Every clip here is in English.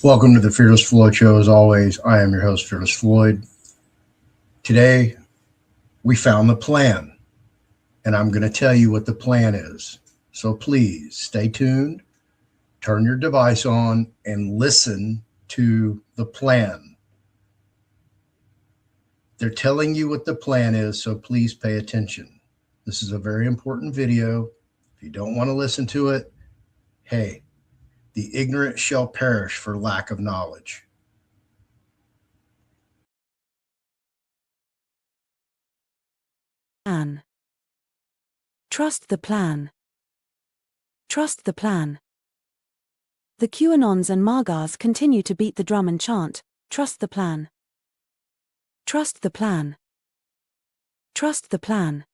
Welcome to the Fearless Floyd Show. As always, I am your host, Fearless Floyd. Today, we found the plan, and I'm going to tell you what the plan is. So please stay tuned, turn your device on, and listen to the plan. They're telling you what the plan is, so please pay attention. This is a very important video. If you don't want to listen to it, hey, the ignorant shall perish for lack of knowledge. Plan. Trust the plan. Trust the plan. The QAnons and MAGAs continue to beat the drum and chant, trust the plan. Trust the plan. Trust the plan.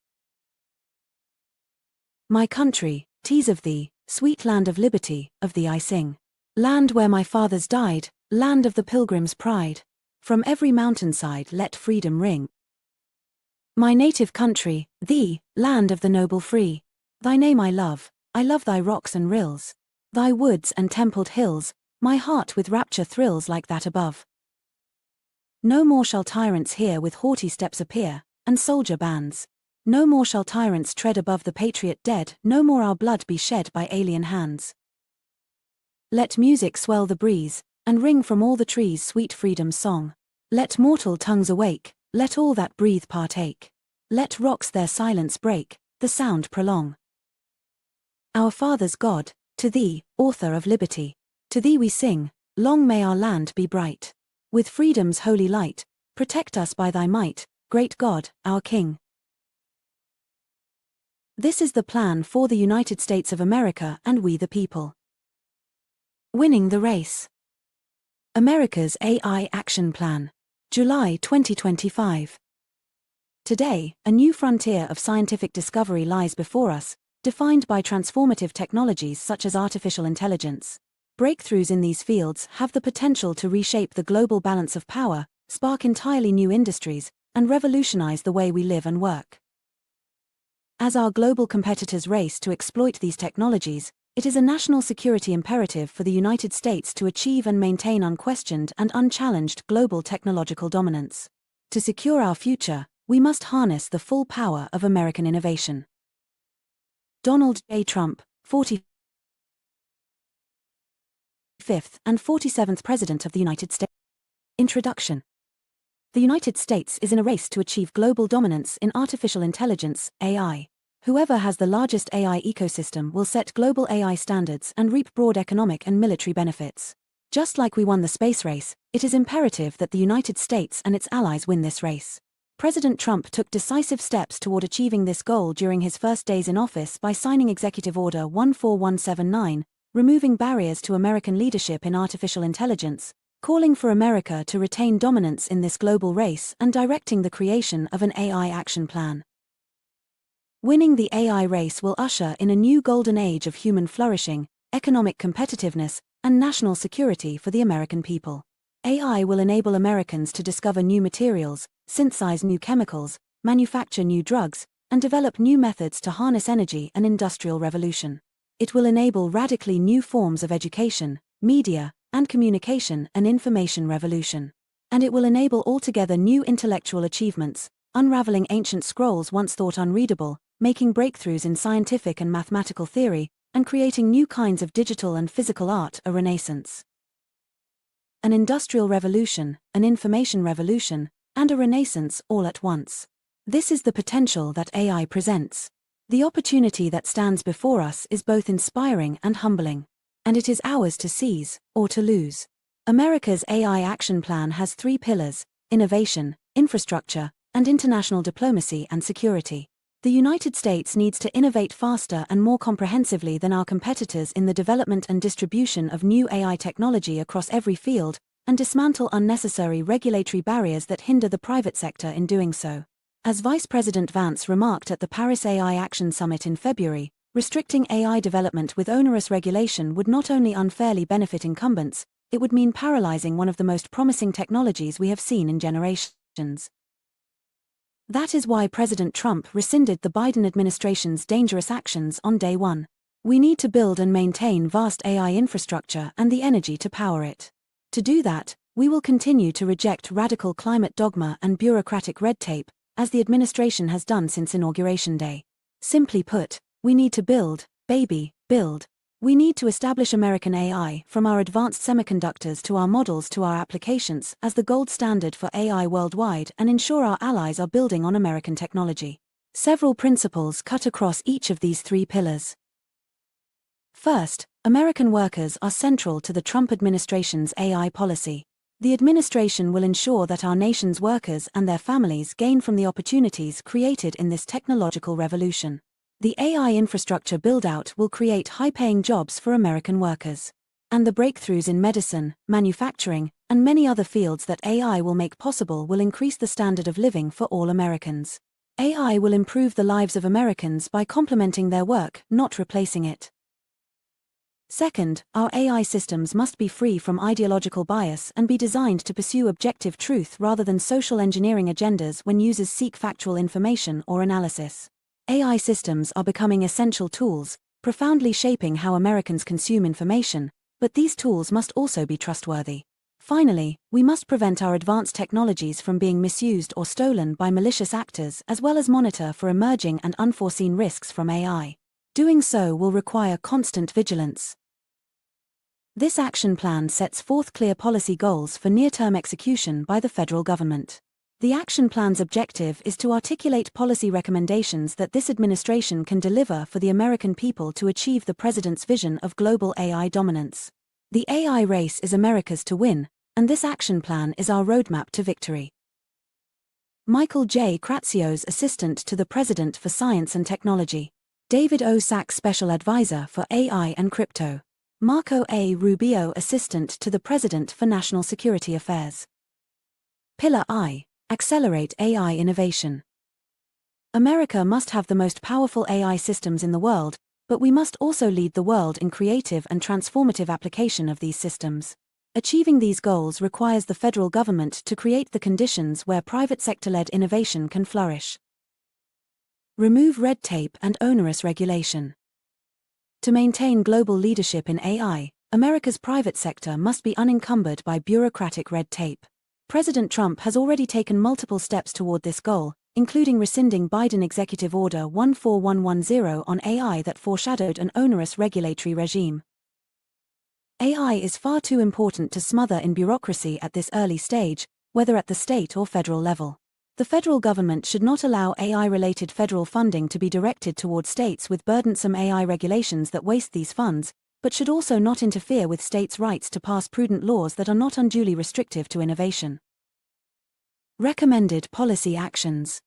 My country, 'tis of thee, sweet land of liberty, of thee I sing. Land where my fathers died, land of the pilgrim's pride. From every mountainside let freedom ring. My native country, thee, land of the noble free. Thy name I love thy rocks and rills. Thy woods and templed hills, my heart with rapture thrills like that above. No more shall tyrants here with haughty steps appear, and soldier bands. No more shall tyrants tread above the patriot dead, no more our blood be shed by alien hands. Let music swell the breeze, and ring from all the trees sweet freedom's song. Let mortal tongues awake, let all that breathe partake. Let rocks their silence break, the sound prolong. Our fathers' God, to thee, author of liberty. To thee we sing, long may our land be bright. With freedom's holy light, protect us by thy might, great God, our King. This is the plan for the United States of America and we the people. Winning the race. America's AI Action Plan. July 2025. Today, a new frontier of scientific discovery lies before us, defined by transformative technologies such as artificial intelligence. Breakthroughs in these fields have the potential to reshape the global balance of power, spark entirely new industries, and revolutionize the way we live and work. As our global competitors race to exploit these technologies, it is a national security imperative for the United States to achieve and maintain unquestioned and unchallenged global technological dominance. To secure our future, we must harness the full power of American innovation. Donald J. Trump, 45th and 47th President of the United States. Introduction. The United States is in a race to achieve global dominance in artificial intelligence, AI. Whoever has the largest AI ecosystem will set global AI standards and reap broad economic and military benefits. Just like we won the space race, it is imperative that the United States and its allies win this race. President Trump took decisive steps toward achieving this goal during his first days in office by signing Executive Order 14179, removing barriers to American leadership in artificial intelligence, calling for America to retain dominance in this global race and directing the creation of an AI action plan. Winning the AI race will usher in a new golden age of human flourishing, economic competitiveness, and national security for the American people. AI will enable Americans to discover new materials, synthesize new chemicals, manufacture new drugs, and develop new methods to harness energy and industrial revolution. It will enable radically new forms of education, media, and communication and information revolution. And it will enable altogether new intellectual achievements, unraveling ancient scrolls once thought unreadable, making breakthroughs in scientific and mathematical theory, and creating new kinds of digital and physical art, a renaissance. An industrial revolution, an information revolution, and a renaissance all at once. This is the potential that AI presents. The opportunity that stands before us is both inspiring and humbling. And it is ours to seize, or to lose. America's AI action plan has three pillars: innovation, infrastructure, and international diplomacy and security. The United States needs to innovate faster and more comprehensively than our competitors in the development and distribution of new AI technology across every field, and dismantle unnecessary regulatory barriers that hinder the private sector in doing so. As Vice President Vance remarked at the Paris AI Action Summit in February, restricting AI development with onerous regulation would not only unfairly benefit incumbents, it would mean paralyzing one of the most promising technologies we have seen in generations. That is why President Trump rescinded the Biden administration's dangerous actions on day one. We need to build and maintain vast AI infrastructure and the energy to power it. To do that, we will continue to reject radical climate dogma and bureaucratic red tape, as the administration has done since Inauguration Day. Simply put, we need to build, baby, build. We need to establish American AI, from our advanced semiconductors to our models to our applications, as the gold standard for AI worldwide and ensure our allies are building on American technology. Several principles cut across each of these three pillars. First, American workers are central to the Trump administration's AI policy. The administration will ensure that our nation's workers and their families gain from the opportunities created in this technological revolution. The AI infrastructure build-out will create high-paying jobs for American workers. And the breakthroughs in medicine, manufacturing, and many other fields that AI will make possible will increase the standard of living for all Americans. AI will improve the lives of Americans by complementing their work, not replacing it. Second, our AI systems must be free from ideological bias and be designed to pursue objective truth rather than social engineering agendas when users seek factual information or analysis. AI systems are becoming essential tools, profoundly shaping how Americans consume information, but these tools must also be trustworthy. Finally, we must prevent our advanced technologies from being misused or stolen by malicious actors, as well as monitor for emerging and unforeseen risks from AI. Doing so will require constant vigilance. This action plan sets forth clear policy goals for near-term execution by the federal government. The action plan's objective is to articulate policy recommendations that this administration can deliver for the American people to achieve the president's vision of global AI dominance. The AI race is America's to win, and this action plan is our roadmap to victory. Michael J. Kratsios, Assistant to the President for Science and Technology. David O. Sachs, Special Advisor for AI and Crypto. Marco A. Rubio, Assistant to the President for National Security Affairs. Pillar I. Accelerate AI innovation. America must have the most powerful AI systems in the world, but we must also lead the world in creative and transformative application of these systems. Achieving these goals requires the federal government to create the conditions where private sector-led innovation can flourish. Remove red tape and onerous regulation. To maintain global leadership in AI, America's private sector must be unencumbered by bureaucratic red tape. President Trump has already taken multiple steps toward this goal, including rescinding Biden Executive Order 14110 on AI that foreshadowed an onerous regulatory regime. AI is far too important to smother in bureaucracy at this early stage, whether at the state or federal level. The federal government should not allow AI-related federal funding to be directed toward states with burdensome AI regulations that waste these funds, but should also not interfere with states' rights to pass prudent laws that are not unduly restrictive to innovation. Recommended policy actions.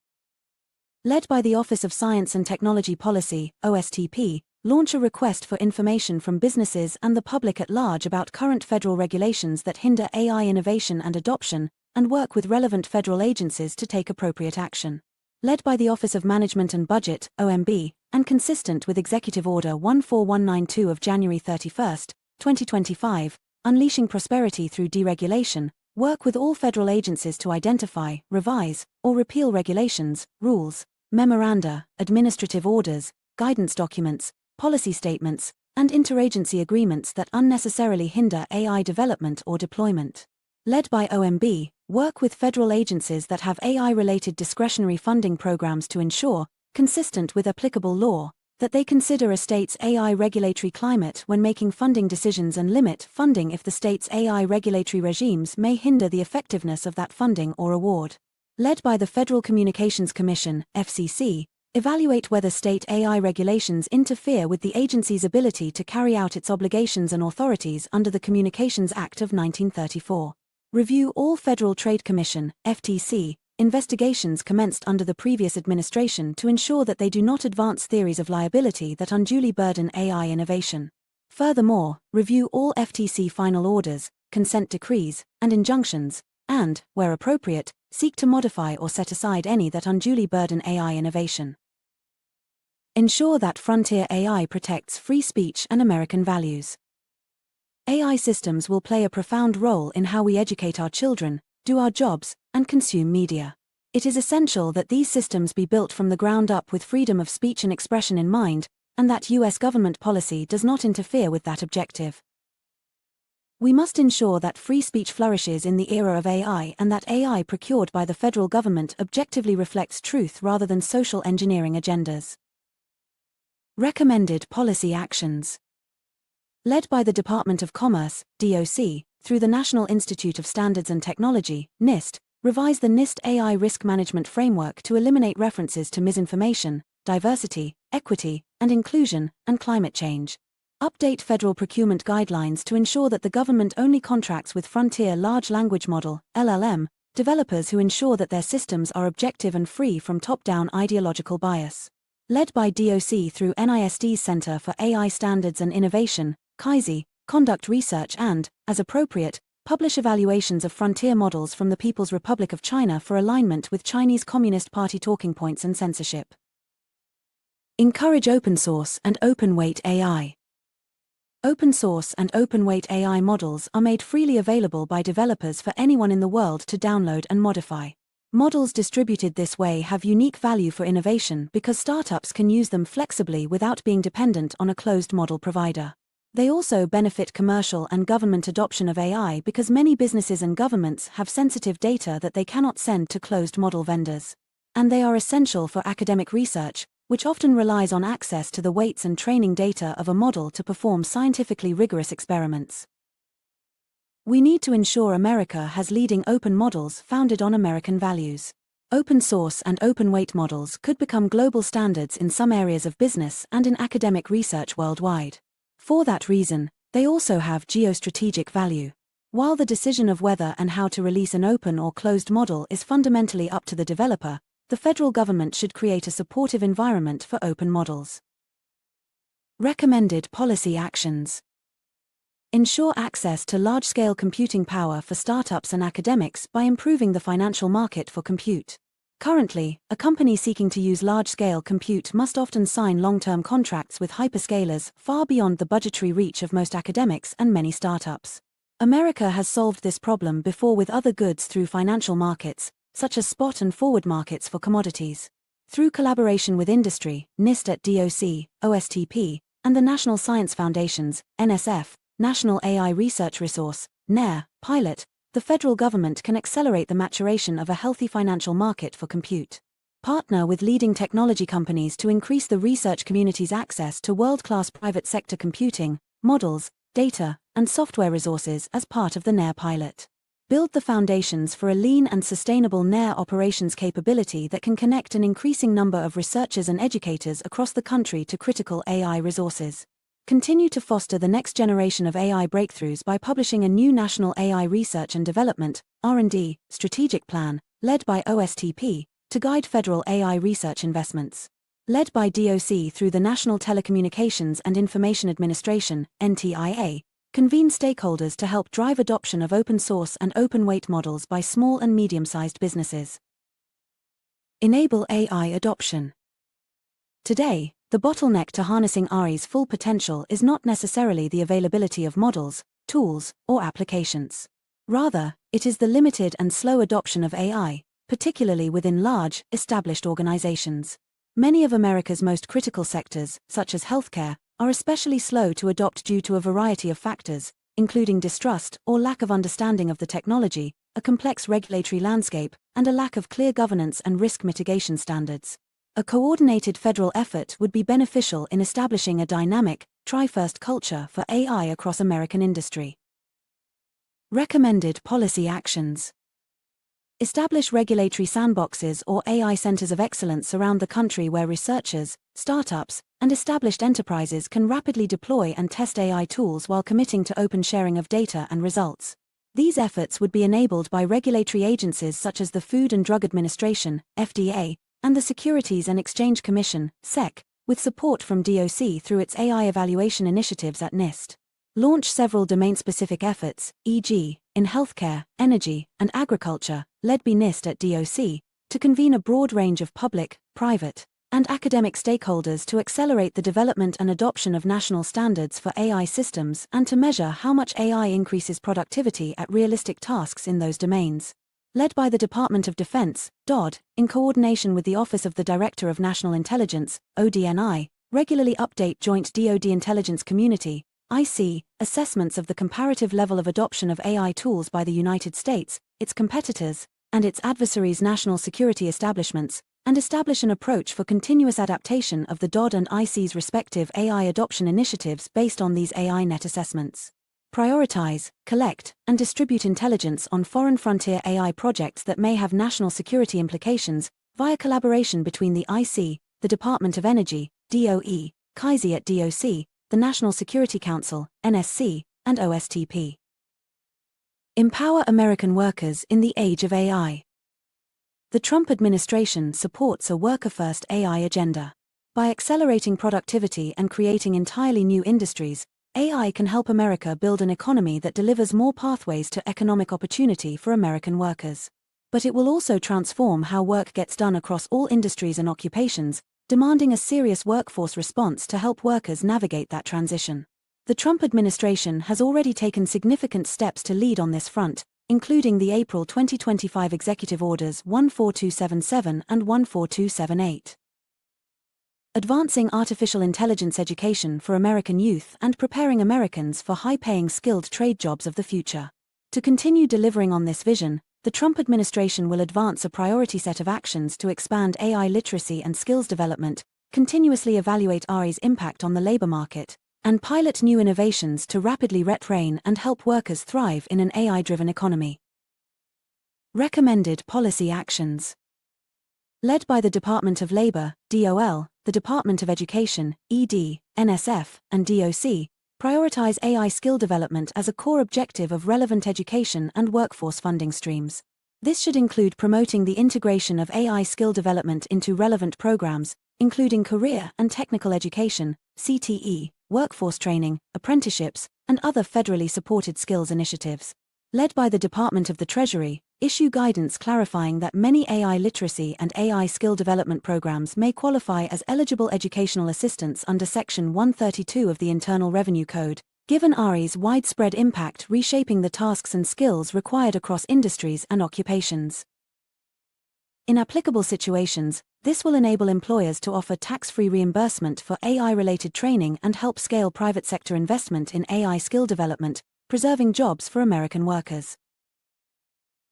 Led by the Office of Science and Technology Policy, OSTP, launch a request for information from businesses and the public at large about current federal regulations that hinder AI innovation and adoption, and work with relevant federal agencies to take appropriate action. Led by the Office of Management and Budget, OMB, and consistent with Executive Order 14192 of January 31, 2025, Unleashing Prosperity Through Deregulation, work with all federal agencies to identify, revise, or repeal regulations, rules, memoranda, administrative orders, guidance documents, policy statements, and interagency agreements that unnecessarily hinder AI development or deployment. Led by OMB, work with federal agencies that have AI-related discretionary funding programs to ensure, consistent with applicable law, that they consider a state's AI regulatory climate when making funding decisions and limit funding if the state's AI regulatory regimes may hinder the effectiveness of that funding or award. Led by the Federal Communications Commission, FCC, evaluate whether state AI regulations interfere with the agency's ability to carry out its obligations and authorities under the Communications Act of 1934. Review all Federal Trade Commission, FTC, investigations commenced under the previous administration to ensure that they do not advance theories of liability that unduly burden AI innovation. Furthermore, review all FTC final orders, consent decrees, and injunctions, and, where appropriate, seek to modify or set aside any that unduly burden AI innovation. Ensure that frontier AI protects free speech and American values. AI systems will play a profound role in how we educate our children, do our jobs, and consume media. It is essential that these systems be built from the ground up with freedom of speech and expression in mind, and that U.S. government policy does not interfere with that objective. We must ensure that free speech flourishes in the era of AI and that AI procured by the federal government objectively reflects truth rather than social engineering agendas. Recommended policy actions. Led by the Department of Commerce, DOC, through the National Institute of Standards and Technology, NIST, revise the NIST AI Risk Management Framework to eliminate references to misinformation, diversity, equity, and inclusion, and climate change. Update federal procurement guidelines to ensure that the government only contracts with frontier large language model, LLM, developers who ensure that their systems are objective and free from top-down ideological bias. Led by DOC through NISD's Center for AI Standards and Innovation, CAISI, conduct research and, as appropriate, publish evaluations of frontier models from the People's Republic of China for alignment with Chinese Communist Party talking points and censorship. Encourage open source and open weight AI. Open source and open weight AI models are made freely available by developers for anyone in the world to download and modify. Models distributed this way have unique value for innovation because startups can use them flexibly without being dependent on a closed model provider. They also benefit commercial and government adoption of AI because many businesses and governments have sensitive data that they cannot send to closed model vendors. And they are essential for academic research, which often relies on access to the weights and training data of a model to perform scientifically rigorous experiments. We need to ensure America has leading open models founded on American values. Open source and open weight models could become global standards in some areas of business and in academic research worldwide. For that reason, they also have geostrategic value. While the decision of whether and how to release an open or closed model is fundamentally up to the developer, the federal government should create a supportive environment for open models. Recommended policy actions. Ensure access to large-scale computing power for startups and academics by improving the financial market for compute. Currently, a company seeking to use large-scale compute must often sign long-term contracts with hyperscalers far beyond the budgetary reach of most academics and many startups. America has solved this problem before with other goods through financial markets, such as spot and forward markets for commodities. Through collaboration with industry, NIST at DOC, OSTP, and the National Science Foundation's, NSF, National AI Research Resource, NARE, pilot, the federal government can accelerate the maturation of a healthy financial market for compute. Partner with leading technology companies to increase the research community's access to world-class private sector computing, models, data, and software resources as part of the NARE pilot. Build the foundations for a lean and sustainable NARE operations capability that can connect an increasing number of researchers and educators across the country to critical AI resources. Continue to foster the next generation of AI breakthroughs by publishing a new National AI Research and Development (R&D) strategic plan, led by OSTP, to guide federal AI research investments. Led by DOC through the National Telecommunications and Information Administration (NTIA), convene stakeholders to help drive adoption of open source and open weight models by small and medium-sized businesses. Enable AI adoption. Today, the bottleneck to harnessing AI's full potential is not necessarily the availability of models, tools, or applications. Rather, it is the limited and slow adoption of AI, particularly within large, established organizations. Many of America's most critical sectors, such as healthcare, are especially slow to adopt due to a variety of factors, including distrust or lack of understanding of the technology, a complex regulatory landscape, and a lack of clear governance and risk mitigation standards. A coordinated federal effort would be beneficial in establishing a dynamic, try-first culture for AI across American industry. Recommended policy actions. Establish regulatory sandboxes or AI centers of excellence around the country where researchers, startups, and established enterprises can rapidly deploy and test AI tools while committing to open sharing of data and results. These efforts would be enabled by regulatory agencies such as the Food and Drug Administration, FDA, and the Securities and Exchange Commission, SEC, with support from DOC through its AI evaluation initiatives at NIST. Launch several domain-specific efforts, e.g., in healthcare, energy, and agriculture, led by NIST at DOC, to convene a broad range of public, private, and academic stakeholders to accelerate the development and adoption of national standards for AI systems and to measure how much AI increases productivity at realistic tasks in those domains. Led by the Department of Defense, DoD, in coordination with the Office of the Director of National Intelligence, ODNI, regularly update Joint DoD Intelligence Community, IC, assessments of the comparative level of adoption of AI tools by the United States, its competitors, and its adversaries' national security establishments, and establish an approach for continuous adaptation of the DOD and IC's respective AI adoption initiatives based on these AI net assessments. Prioritize, collect, and distribute intelligence on foreign frontier AI projects that may have national security implications, via collaboration between the IC, the Department of Energy, DOE, KAISI at DOC, the National Security Council, NSC, and OSTP. Empower American workers in the age of AI. The Trump administration supports a worker-first AI agenda. By accelerating productivity and creating entirely new industries, AI can help America build an economy that delivers more pathways to economic opportunity for American workers. But it will also transform how work gets done across all industries and occupations, demanding a serious workforce response to help workers navigate that transition. The Trump administration has already taken significant steps to lead on this front, including the April 2025 Executive Orders 14277 and 14278. Advancing artificial intelligence education for American youth and preparing Americans for high-paying skilled trade jobs of the future. To continue delivering on this vision, the Trump administration will advance a priority set of actions to expand AI literacy and skills development, continuously evaluate AI's impact on the labor market, and pilot new innovations to rapidly retrain and help workers thrive in an AI-driven economy. Recommended policy actions. Led by the Department of Labor, DOL, the Department of Education, ED, NSF, and DOC, prioritize AI skill development as a core objective of relevant education and workforce funding streams. This should include promoting the integration of AI skill development into relevant programs, including career and technical education, CTE, workforce training, apprenticeships, and other federally supported skills initiatives. Led by the Department of the Treasury, issue guidance clarifying that many AI literacy and AI skill development programs may qualify as eligible educational assistance under Section 132 of the Internal Revenue Code, given AI's widespread impact reshaping the tasks and skills required across industries and occupations. In applicable situations, this will enable employers to offer tax-free reimbursement for AI-related training and help scale private sector investment in AI skill development, preserving jobs for American workers.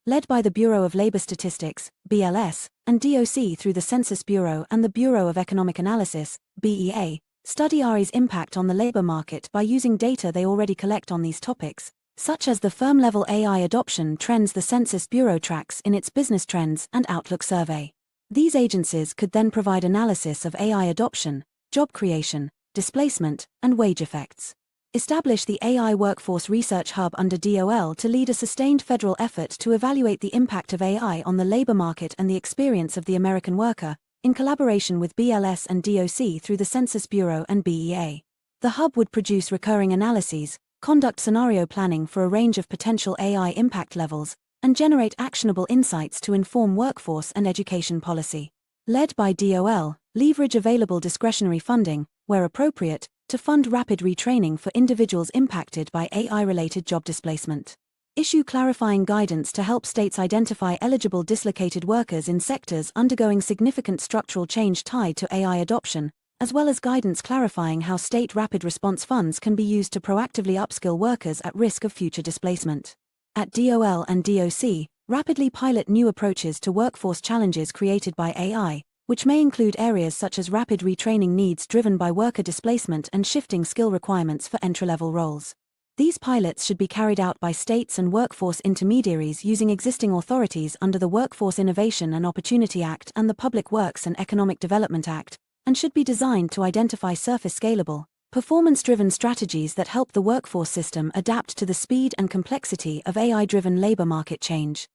Led by the Bureau of Labor Statistics, BLS, and DOC through the Census Bureau and the Bureau of Economic Analysis, BEA, study AI's impact on the labor market by using data they already collect on these topics, such as the firm-level AI adoption trends the Census Bureau tracks in its Business Trends and Outlook survey. These agencies could then provide analysis of AI adoption, job creation, displacement, and wage effects. Establish the AI Workforce Research Hub under DOL to lead a sustained federal effort to evaluate the impact of AI on the labor market and the experience of the American worker, in collaboration with BLS and DOC through the Census Bureau and BEA. The hub would produce recurring analyses, conduct scenario planning for a range of potential AI impact levels, and generate actionable insights to inform workforce and education policy. Led by DOL, leverage available discretionary funding, where appropriate, to fund rapid retraining for individuals impacted by AI-related job displacement. Issue clarifying guidance to help states identify eligible dislocated workers in sectors undergoing significant structural change tied to AI adoption, as well as guidance clarifying how state rapid response funds can be used to proactively upskill workers at risk of future displacement. At DOL and DOC, rapidly pilot new approaches to workforce challenges created by AI, which may include areas such as rapid retraining needs driven by worker displacement and shifting skill requirements for entry-level roles. These pilots should be carried out by states and workforce intermediaries using existing authorities under the Workforce Innovation and Opportunity Act and the Public Works and Economic Development Act, and should be designed to identify surface-scalable, performance-driven strategies that help the workforce system adapt to the speed and complexity of AI-driven labor market change.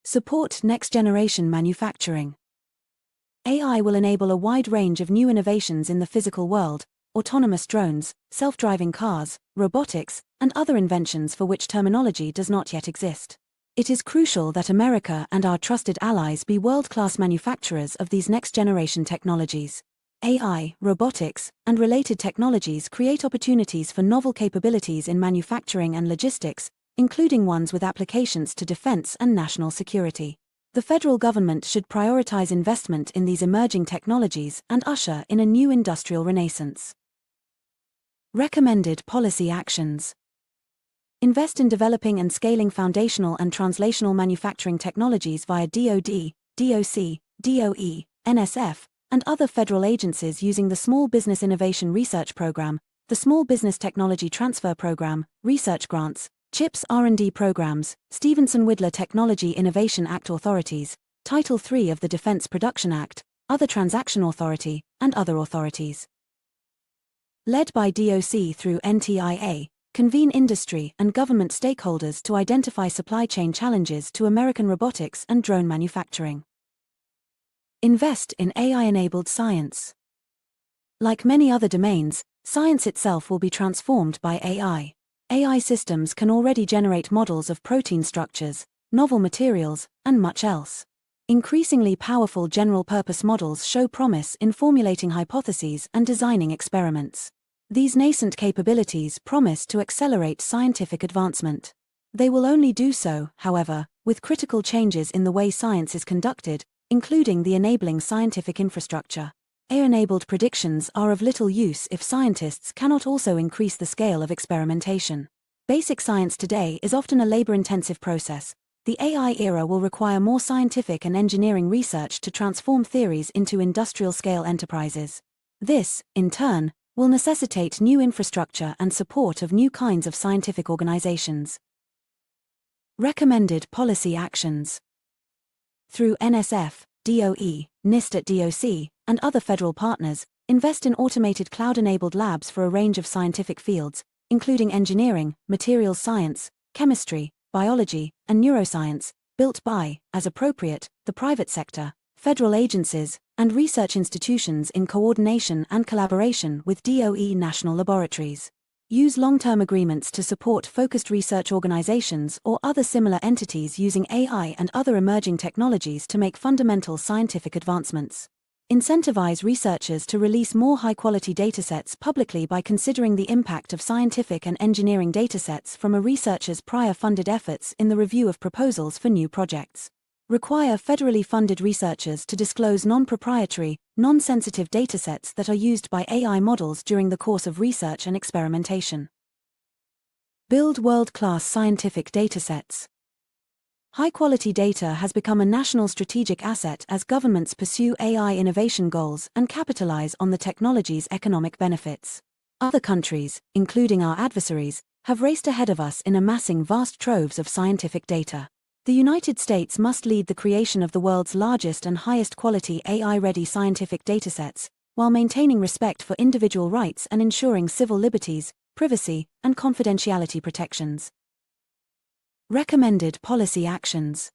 Support next-generation manufacturing. AI will enable a wide range of new innovations in the physical world: autonomous drones, self-driving cars, robotics, and other inventions for which terminology does not yet exist. It is crucial that America and our trusted allies be world-class manufacturers of these next-generation technologies. AI, robotics, and related technologies create opportunities for novel capabilities in manufacturing and logistics, including ones with applications to defense and national security. The federal government should prioritize investment in these emerging technologies and usher in a new industrial renaissance. Recommended policy actions. Invest in developing and scaling foundational and translational manufacturing technologies via DoD, DOC, DOE, NSF, and other federal agencies using the Small Business Innovation Research Program, the Small Business Technology Transfer Program, research grants, CHIPS R&D programs, Stevenson-Widler Technology Innovation Act authorities, Title III of the Defense Production Act, other transaction authority, and other authorities. Led by DOC through NTIA, convene industry and government stakeholders to identify supply chain challenges to American robotics and drone manufacturing. Invest in AI-enabled science. Like many other domains, science itself will be transformed by AI. AI systems can already generate models of protein structures, novel materials, and much else. Increasingly powerful general-purpose models show promise in formulating hypotheses and designing experiments. These nascent capabilities promise to accelerate scientific advancement. They will only do so, however, with critical changes in the way science is conducted, including the enabling scientific infrastructure. AI-enabled predictions are of little use if scientists cannot also increase the scale of experimentation. Basic science today is often a labor-intensive process. The AI era will require more scientific and engineering research to transform theories into industrial-scale enterprises. This, in turn, will necessitate new infrastructure and support of new kinds of scientific organizations. Recommended policy actions. Through NSF, DOE, NIST at DOC, and other federal partners, invest in automated cloud-enabled labs for a range of scientific fields, including engineering, materials science, chemistry, biology, and neuroscience, built by, as appropriate, the private sector, federal agencies, and research institutions in coordination and collaboration with DOE national laboratories. Use long-term agreements to support focused research organizations or other similar entities using AI and other emerging technologies to make fundamental scientific advancements. Incentivize researchers to release more high-quality datasets publicly by considering the impact of scientific and engineering datasets from a researcher's prior funded efforts in the review of proposals for new projects. Require federally funded researchers to disclose non-proprietary, non-sensitive datasets that are used by AI models during the course of research and experimentation. Build world-class scientific datasets. High-quality data has become a national strategic asset as governments pursue AI innovation goals and capitalize on the technology's economic benefits. Other countries, including our adversaries, have raced ahead of us in amassing vast troves of scientific data. The United States must lead the creation of the world's largest and highest-quality AI-ready scientific datasets, while maintaining respect for individual rights and ensuring civil liberties, privacy, and confidentiality protections. Recommended policy actions.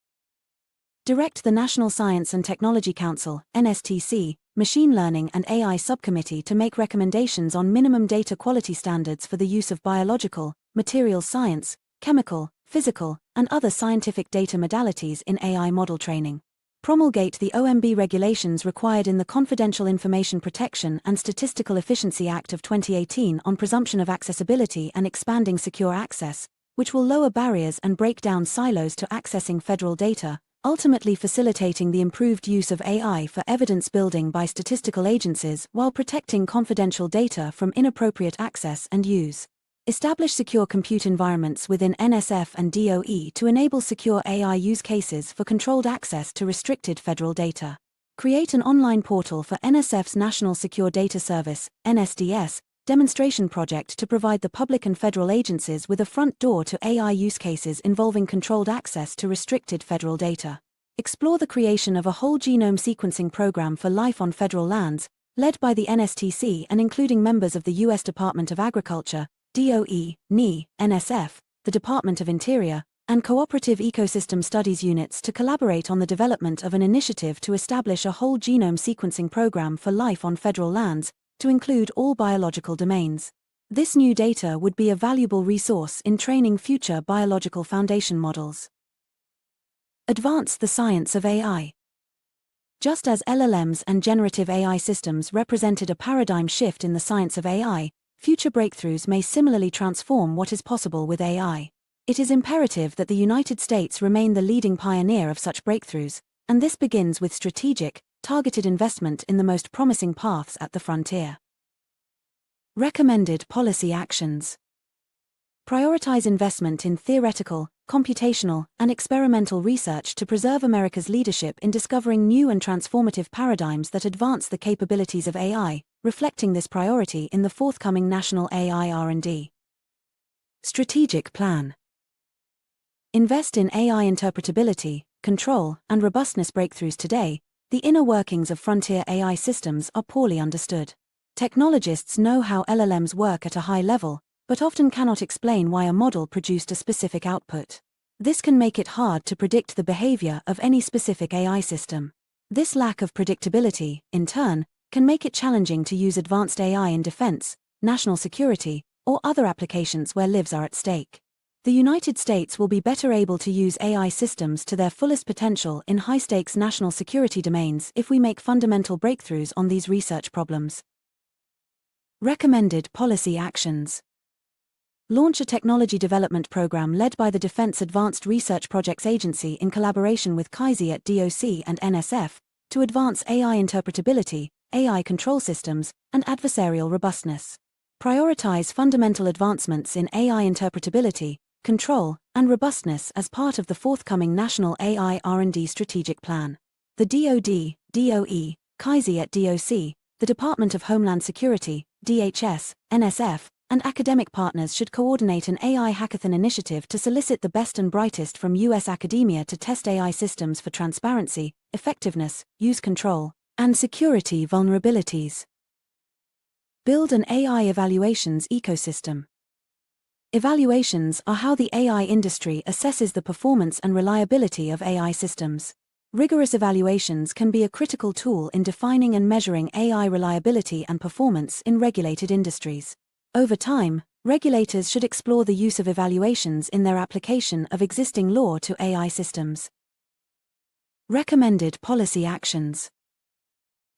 Direct the National Science and Technology Council, NSTC, Machine Learning and AI Subcommittee to make recommendations on minimum data quality standards for the use of biological, materials science, chemical, physical, and other scientific data modalities in AI model training. Promulgate the OMB regulations required in the Confidential Information Protection and Statistical Efficiency Act of 2018 on presumption of accessibility and expanding secure access, which will lower barriers and break down silos to accessing federal data, ultimately facilitating the improved use of AI for evidence building by statistical agencies while protecting confidential data from inappropriate access and use. Establish secure compute environments within NSF and DOE to enable secure AI use cases for controlled access to restricted federal data. Create an online portal for NSF's National Secure Data Service, NSDS, demonstration project to provide the public and federal agencies with a front door to AI use cases involving controlled access to restricted federal data. Explore the creation of a whole genome sequencing program for life on federal lands, led by the NSTC and including members of the U.S. Department of Agriculture, DOE, NE, NSF, the Department of Interior, and cooperative ecosystem studies units to collaborate on the development of an initiative to establish a whole genome sequencing program for life on federal lands, to include all biological domains. This new data would be a valuable resource in training future biological foundation models. Advance the science of AI. Just as LLMs and generative AI systems represented a paradigm shift in the science of AI, future breakthroughs may similarly transform what is possible with AI. It is imperative that the United States remain the leading pioneer of such breakthroughs, and this begins with strategic, targeted investment in the most promising paths at the frontier. Recommended policy actions. Prioritize investment in theoretical, computational, and experimental research to preserve America's leadership in discovering new and transformative paradigms that advance the capabilities of AI, reflecting this priority in the forthcoming National AI R&D Strategic Plan. Invest in AI interpretability, control, and robustness breakthroughs today. The inner workings of frontier AI systems are poorly understood. Technologists know how LLMs work at a high level, but often cannot explain why a model produced a specific output. This can make it hard to predict the behavior of any specific AI system. This lack of predictability, in turn, can make it challenging to use advanced AI in defense, national security, or other applications where lives are at stake. The United States will be better able to use AI systems to their fullest potential in high-stakes national security domains if we make fundamental breakthroughs on these research problems. Recommended policy actions. Launch a technology development program led by the Defense Advanced Research Projects Agency in collaboration with CAISI at DOC and NSF, to advance AI interpretability, AI control systems, and adversarial robustness. Prioritize fundamental advancements in AI interpretability, control, and robustness as part of the forthcoming National AI R&D Strategic Plan. The DoD, DOE, CAISI at DOC, the Department of Homeland Security, DHS, NSF, and academic partners should coordinate an AI hackathon initiative to solicit the best and brightest from U.S. academia to test AI systems for transparency, effectiveness, use control, and security vulnerabilities. Build an AI evaluations ecosystem. Evaluations are how the AI industry assesses the performance and reliability of AI systems. Rigorous evaluations can be a critical tool in defining and measuring AI reliability and performance in regulated industries. Over time, regulators should explore the use of evaluations in their application of existing law to AI systems. Recommended policy actions.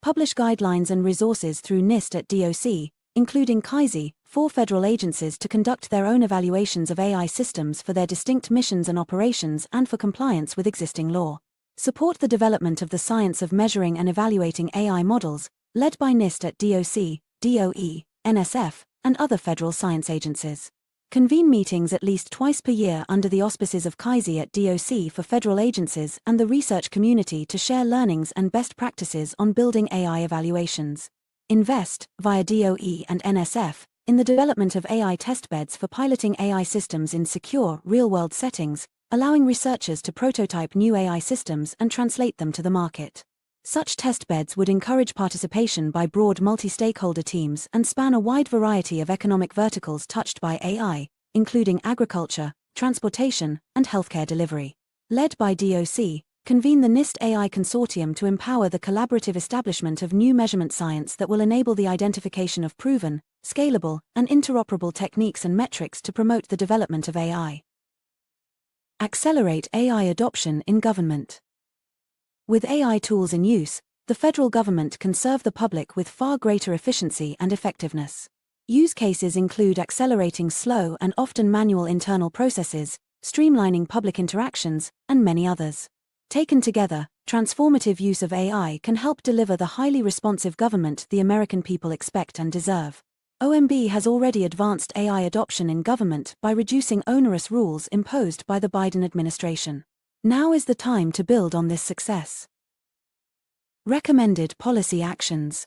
Publish guidelines and resources through NIST at DOC, including CAISI, for federal agencies to conduct their own evaluations of AI systems for their distinct missions and operations and for compliance with existing law. Support the development of the science of measuring and evaluating AI models, led by NIST at DOC, DOE, NSF, and other federal science agencies. Convene meetings at least twice per year under the auspices of CAISI at DOC for federal agencies and the research community to share learnings and best practices on building AI evaluations. Invest, via DOE and NSF, in the development of AI testbeds for piloting AI systems in secure, real-world settings, allowing researchers to prototype new AI systems and translate them to the market. Such testbeds would encourage participation by broad multi-stakeholder teams and span a wide variety of economic verticals touched by AI, including agriculture, transportation, and healthcare delivery. Led by DOC, convene the NIST AI Consortium to empower the collaborative establishment of new measurement science that will enable the identification of proven, scalable, and interoperable techniques and metrics to promote the development of AI. Accelerate AI adoption in government. With AI tools in use, the federal government can serve the public with far greater efficiency and effectiveness. Use cases include accelerating slow and often manual internal processes, streamlining public interactions, and many others. Taken together, transformative use of AI can help deliver the highly responsive government the American people expect and deserve. OMB has already advanced AI adoption in government by reducing onerous rules imposed by the Biden administration. Now is the time to build on this success. Recommended policy actions.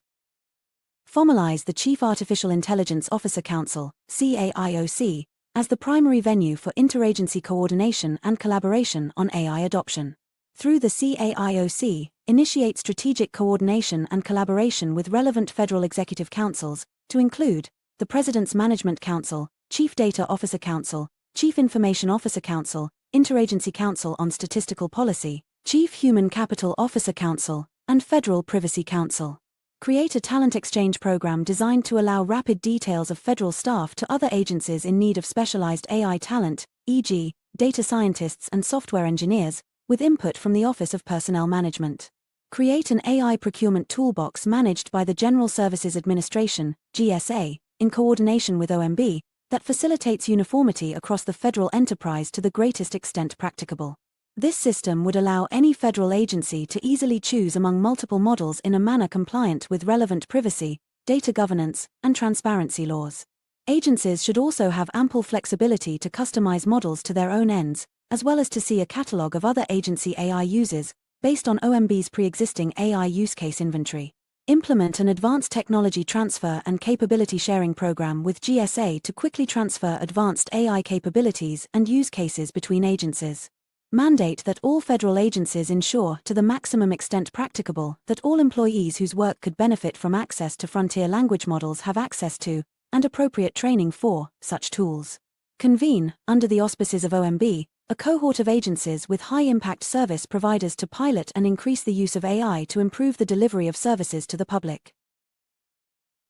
Formalize the Chief Artificial Intelligence Officer Council, CAIOC, as the primary venue for interagency coordination and collaboration on AI adoption. Through the CAIOC, initiate strategic coordination and collaboration with relevant federal executive councils, to include the President's Management Council, Chief Data Officer Council, Chief Information Officer Council, Interagency Council on Statistical Policy, Chief Human Capital Officer Council, and Federal Privacy Council. Create a talent exchange program designed to allow rapid details of federal staff to other agencies in need of specialized AI talent, e.g., data scientists and software engineers, with input from the Office of Personnel Management. Create an AI procurement toolbox managed by the General Services Administration, GSA, in coordination with OMB, that facilitates uniformity across the federal enterprise to the greatest extent practicable. This system would allow any federal agency to easily choose among multiple models in a manner compliant with relevant privacy, data governance, and transparency laws. Agencies should also have ample flexibility to customize models to their own ends, as well as to see a catalog of other agency AI uses, based on OMB's pre-existing AI use case inventory. Implement an advanced technology transfer and capability sharing program with GSA to quickly transfer advanced AI capabilities and use cases between agencies. Mandate that all federal agencies ensure, to the maximum extent practicable, that all employees whose work could benefit from access to frontier language models have access to, and appropriate training for, such tools. Convene, under the auspices of OMB, a cohort of agencies with high-impact service providers to pilot and increase the use of AI to improve the delivery of services to the public.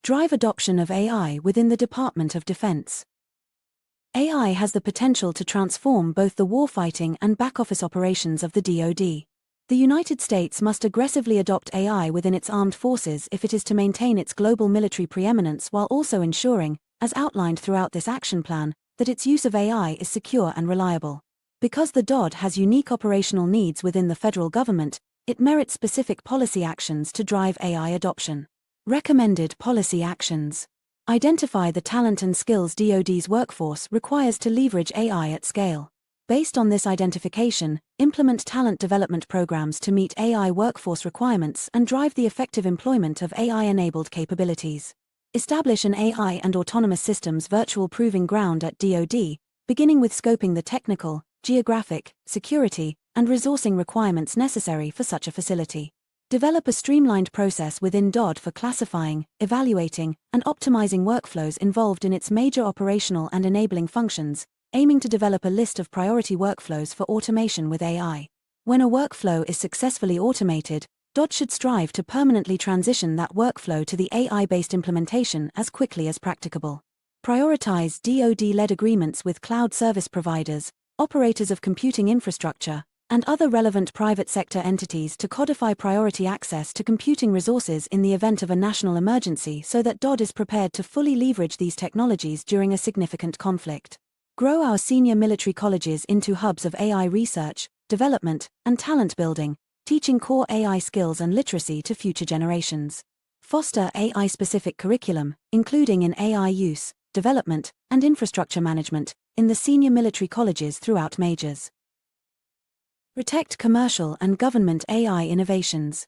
Drive adoption of AI within the Department of Defense. AI has the potential to transform both the warfighting and back-office operations of the DoD. The United States must aggressively adopt AI within its armed forces if it is to maintain its global military preeminence while also ensuring, as outlined throughout this action plan, that its use of AI is secure and reliable. Because the DoD has unique operational needs within the federal government, it merits specific policy actions to drive AI adoption. Recommended policy actions. Identify the talent and skills DoD's workforce requires to leverage AI at scale. Based on this identification, implement talent development programs to meet AI workforce requirements and drive the effective employment of AI-enabled capabilities. Establish an AI and autonomous systems virtual proving ground at DoD, beginning with scoping the technical, geographic, security, and resourcing requirements necessary for such a facility. Develop a streamlined process within DoD for classifying, evaluating, and optimizing workflows involved in its major operational and enabling functions, aiming to develop a list of priority workflows for automation with AI. When a workflow is successfully automated, DoD should strive to permanently transition that workflow to the AI-based implementation as quickly as practicable. Prioritize DoD-led agreements with cloud service providers, operators of computing infrastructure, and other relevant private sector entities to codify priority access to computing resources in the event of a national emergency so that DoD is prepared to fully leverage these technologies during a significant conflict. Grow our senior military colleges into hubs of AI research, development, and talent building, teaching core AI skills and literacy to future generations. Foster AI-specific curriculum, including in AI use, development, and infrastructure management, in the senior military colleges throughout majors. Protect commercial and government AI innovations.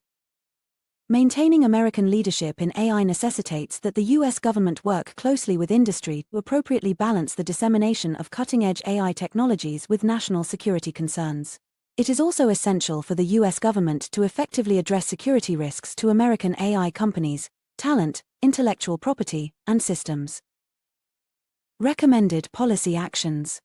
Maintaining American leadership in AI necessitates that the U.S. government work closely with industry to appropriately balance the dissemination of cutting-edge AI technologies with national security concerns. It is also essential for the U.S. government to effectively address security risks to American AI companies, talent, intellectual property, and systems. Recommended policy actions.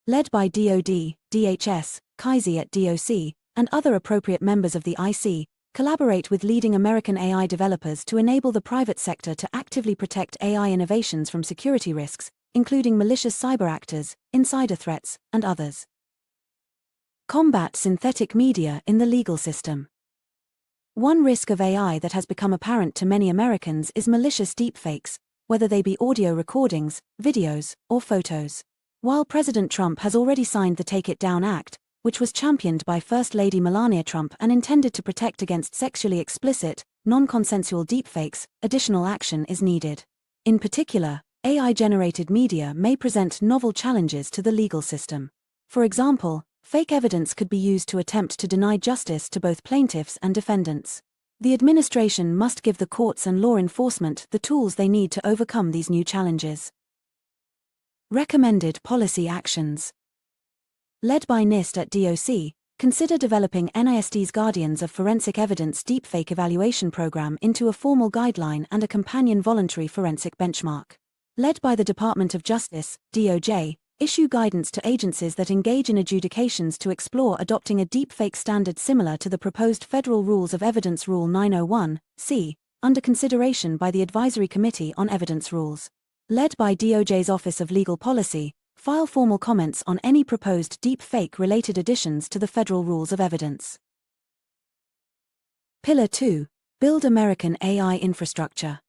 Led by DoD, DHS, KAISI at DOC, and other appropriate members of the IC, collaborate with leading American AI developers to enable the private sector to actively protect AI innovations from security risks, including malicious cyber actors, insider threats, and others. Combat synthetic media in the legal system. One risk of AI that has become apparent to many Americans is malicious deepfakes, whether they be audio recordings, videos, or photos. While President Trump has already signed the Take It Down Act, which was championed by First Lady Melania Trump and intended to protect against sexually explicit, non-consensual deepfakes, additional action is needed. In particular, AI-generated media may present novel challenges to the legal system. For example, fake evidence could be used to attempt to deny justice to both plaintiffs and defendants. The administration must give the courts and law enforcement the tools they need to overcome these new challenges. Recommended policy actions. Led by NIST at DOC, consider developing NIST's Guardians of Forensic Evidence Deepfake Evaluation Program into a formal guideline and a companion voluntary forensic benchmark. Led by the Department of Justice, DOJ, issue guidance to agencies that engage in adjudications to explore adopting a deepfake standard similar to the proposed Federal Rules of Evidence Rule 901(c), under consideration by the Advisory Committee on Evidence Rules. Led by DOJ's Office of Legal Policy, file formal comments on any proposed deepfake-related additions to the Federal Rules of Evidence. Pillar 2. Build American AI infrastructure.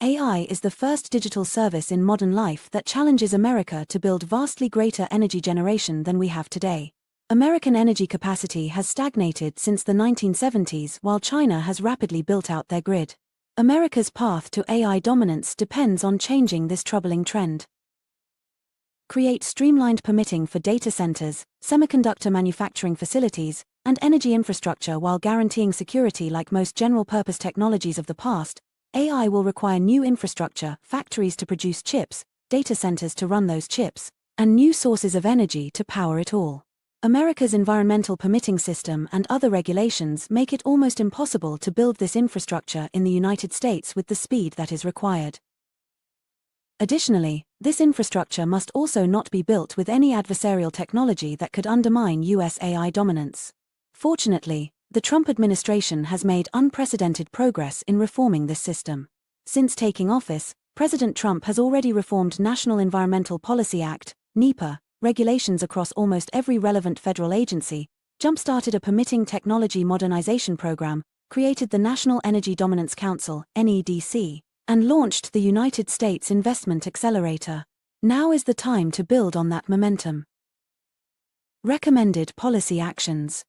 AI is the first digital service in modern life that challenges America to build vastly greater energy generation than we have today. American energy capacity has stagnated since the 1970s while China has rapidly built out their grid. America's path to AI dominance depends on changing this troubling trend. Create streamlined permitting for data centers, semiconductor manufacturing facilities, and energy infrastructure while guaranteeing security. Like most general-purpose technologies of the past, AI will require new infrastructure, factories to produce chips, data centers to run those chips, and new sources of energy to power it all. America's environmental permitting system and other regulations make it almost impossible to build this infrastructure in the United States with the speed that is required. Additionally, this infrastructure must also not be built with any adversarial technology that could undermine US AI dominance. Fortunately, the Trump administration has made unprecedented progress in reforming this system. Since taking office, President Trump has already reformed National Environmental Policy Act, NEPA, regulations across almost every relevant federal agency, jump-started a permitting technology modernization program, created the National Energy Dominance Council, NEDC, and launched the United States Investment Accelerator. Now is the time to build on that momentum. Recommended policy actions.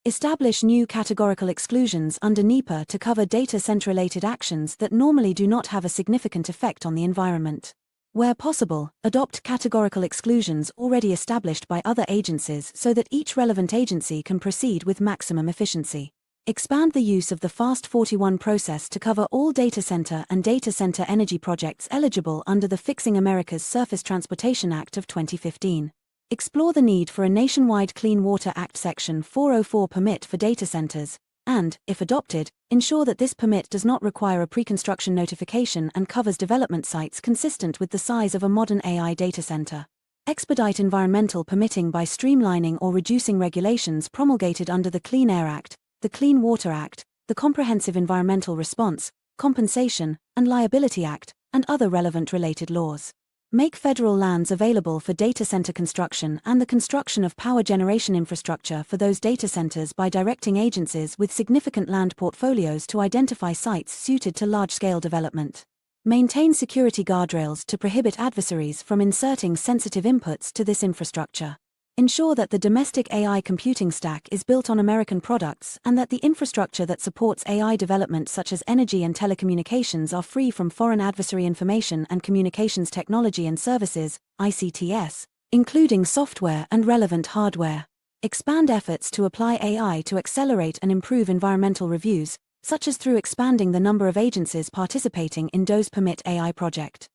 Establish new categorical exclusions under NEPA to cover data center-related actions that normally do not have a significant effect on the environment. Where possible, adopt categorical exclusions already established by other agencies so that each relevant agency can proceed with maximum efficiency. Expand the use of the FAST-41 process to cover all data center and data center energy projects eligible under the Fixing America's Surface Transportation Act of 2015. Explore the need for a nationwide Clean Water Act Section 404 permit for data centers, and, if adopted, ensure that this permit does not require a pre-construction notification and covers development sites consistent with the size of a modern AI data center. Expedite environmental permitting by streamlining or reducing regulations promulgated under the Clean Air Act, the Clean Water Act, the Comprehensive Environmental Response, Compensation, and Liability Act, and other relevant related laws. Make federal lands available for data center construction and the construction of power generation infrastructure for those data centers by directing agencies with significant land portfolios to identify sites suited to large-scale development. Maintain security guardrails to prohibit adversaries from inserting sensitive inputs to this infrastructure. Ensure that the domestic AI computing stack is built on American products and that the infrastructure that supports AI development such as energy and telecommunications are free from foreign adversary information and communications technology and services, ICTS, including software and relevant hardware. Expand efforts to apply AI to accelerate and improve environmental reviews, such as through expanding the number of agencies participating in DOE's Permit AI project.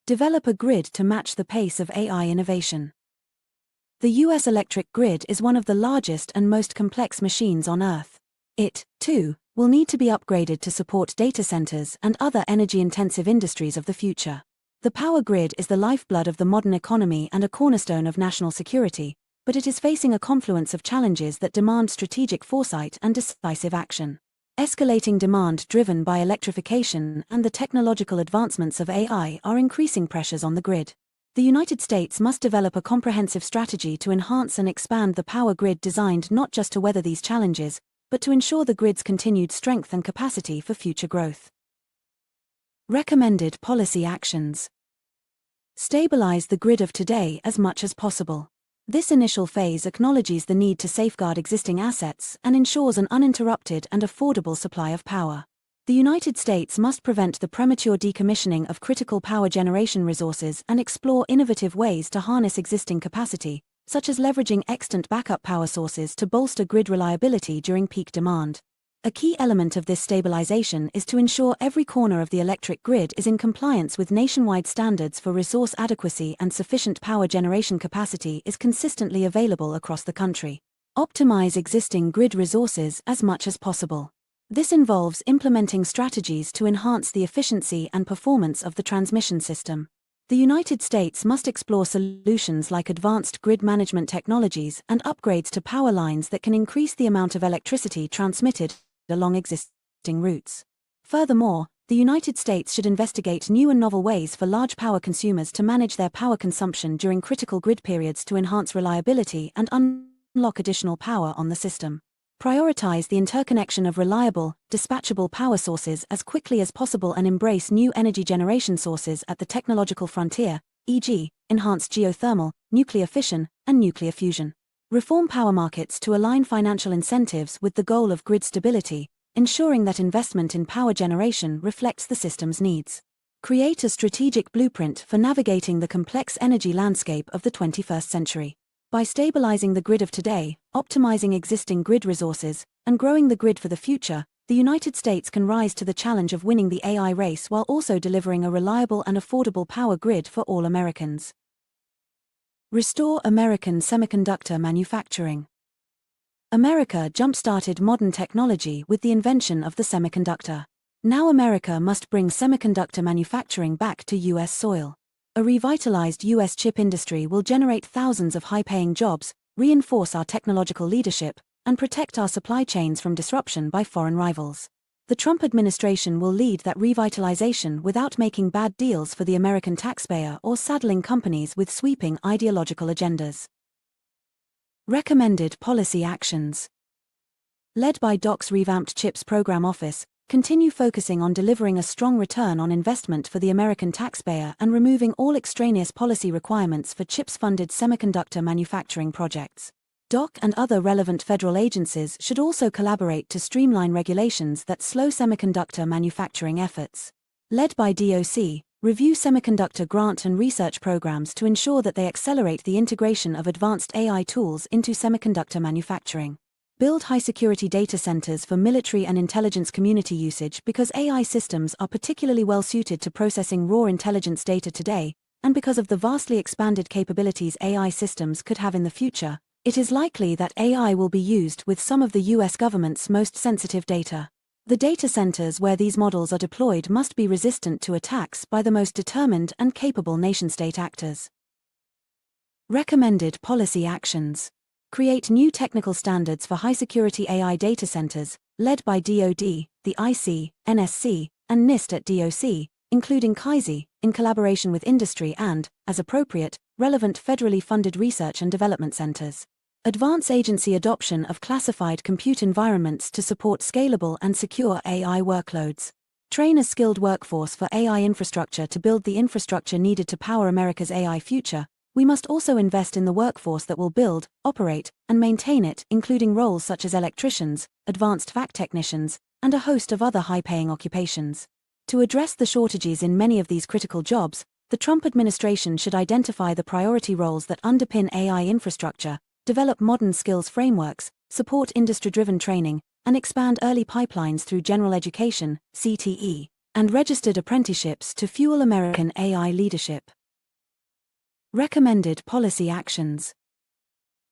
Develop a grid to match the pace of AI innovation. The U.S. electric grid is one of the largest and most complex machines on Earth. It, too, will need to be upgraded to support data centers and other energy-intensive industries of the future. The power grid is the lifeblood of the modern economy and a cornerstone of national security, but it is facing a confluence of challenges that demand strategic foresight and decisive action. Escalating demand driven by electrification and the technological advancements of AI are increasing pressures on the grid. The United States must develop a comprehensive strategy to enhance and expand the power grid designed not just to weather these challenges, but to ensure the grid's continued strength and capacity for future growth. Recommended policy actions. Stabilize the grid of today as much as possible. This initial phase acknowledges the need to safeguard existing assets and ensures an uninterrupted and affordable supply of power. The United States must prevent the premature decommissioning of critical power generation resources and explore innovative ways to harness existing capacity, such as leveraging extant backup power sources to bolster grid reliability during peak demand. A key element of this stabilization is to ensure every corner of the electric grid is in compliance with nationwide standards for resource adequacy and sufficient power generation capacity is consistently available across the country. Optimize existing grid resources as much as possible. This involves implementing strategies to enhance the efficiency and performance of the transmission system. The United States must explore solutions like advanced grid management technologies and upgrades to power lines that can increase the amount of electricity transmitted along existing routes. Furthermore, the United States should investigate new and novel ways for large power consumers to manage their power consumption during critical grid periods to enhance reliability and unlock additional power on the system. Prioritize the interconnection of reliable, dispatchable power sources as quickly as possible and embrace new energy generation sources at the technological frontier, e.g., enhanced geothermal, nuclear fission, and nuclear fusion. Reform power markets to align financial incentives with the goal of grid stability, ensuring that investment in power generation reflects the system's needs. Create a strategic blueprint for navigating the complex energy landscape of the 21st century. By stabilizing the grid of today, optimizing existing grid resources, and growing the grid for the future, the United States can rise to the challenge of winning the AI race while also delivering a reliable and affordable power grid for all Americans. Restore American semiconductor manufacturing. America jump-started modern technology with the invention of the semiconductor. Now America must bring semiconductor manufacturing back to U.S. soil. A revitalized U.S. chip industry will generate thousands of high-paying jobs, reinforce our technological leadership, and protect our supply chains from disruption by foreign rivals. The Trump administration will lead that revitalization without making bad deals for the American taxpayer or saddling companies with sweeping ideological agendas. Recommended policy actions. Led by DOC's revamped CHIPS Program Office, continue focusing on delivering a strong return on investment for the American taxpayer and removing all extraneous policy requirements for CHIPS-funded semiconductor manufacturing projects. DOC and other relevant federal agencies should also collaborate to streamline regulations that slow semiconductor manufacturing efforts. Led by DOC, review semiconductor grant and research programs to ensure that they accelerate the integration of advanced AI tools into semiconductor manufacturing. Build high-security data centers for military and intelligence community usage because AI systems are particularly well-suited to processing raw intelligence data today, and because of the vastly expanded capabilities AI systems could have in the future, it is likely that AI will be used with some of the U.S. government's most sensitive data. The data centers where these models are deployed must be resistant to attacks by the most determined and capable nation-state actors. Recommended policy actions. Create new technical standards for high-security AI data centers, led by DoD, the IC, NSC, and NIST at DOC, including KAISI, in collaboration with industry and, as appropriate, relevant federally funded research and development centers. Advance agency adoption of classified compute environments to support scalable and secure AI workloads. Train a skilled workforce for AI infrastructure to build the infrastructure needed to power America's AI future. We must also invest in the workforce that will build, operate, and maintain it, including roles such as electricians, advanced fact technicians, and a host of other high-paying occupations. To address the shortages in many of these critical jobs, the Trump administration should identify the priority roles that underpin AI infrastructure, develop modern skills frameworks, support industry-driven training, and expand early pipelines through general education, CTE, and registered apprenticeships to fuel American AI leadership. Recommended policy actions.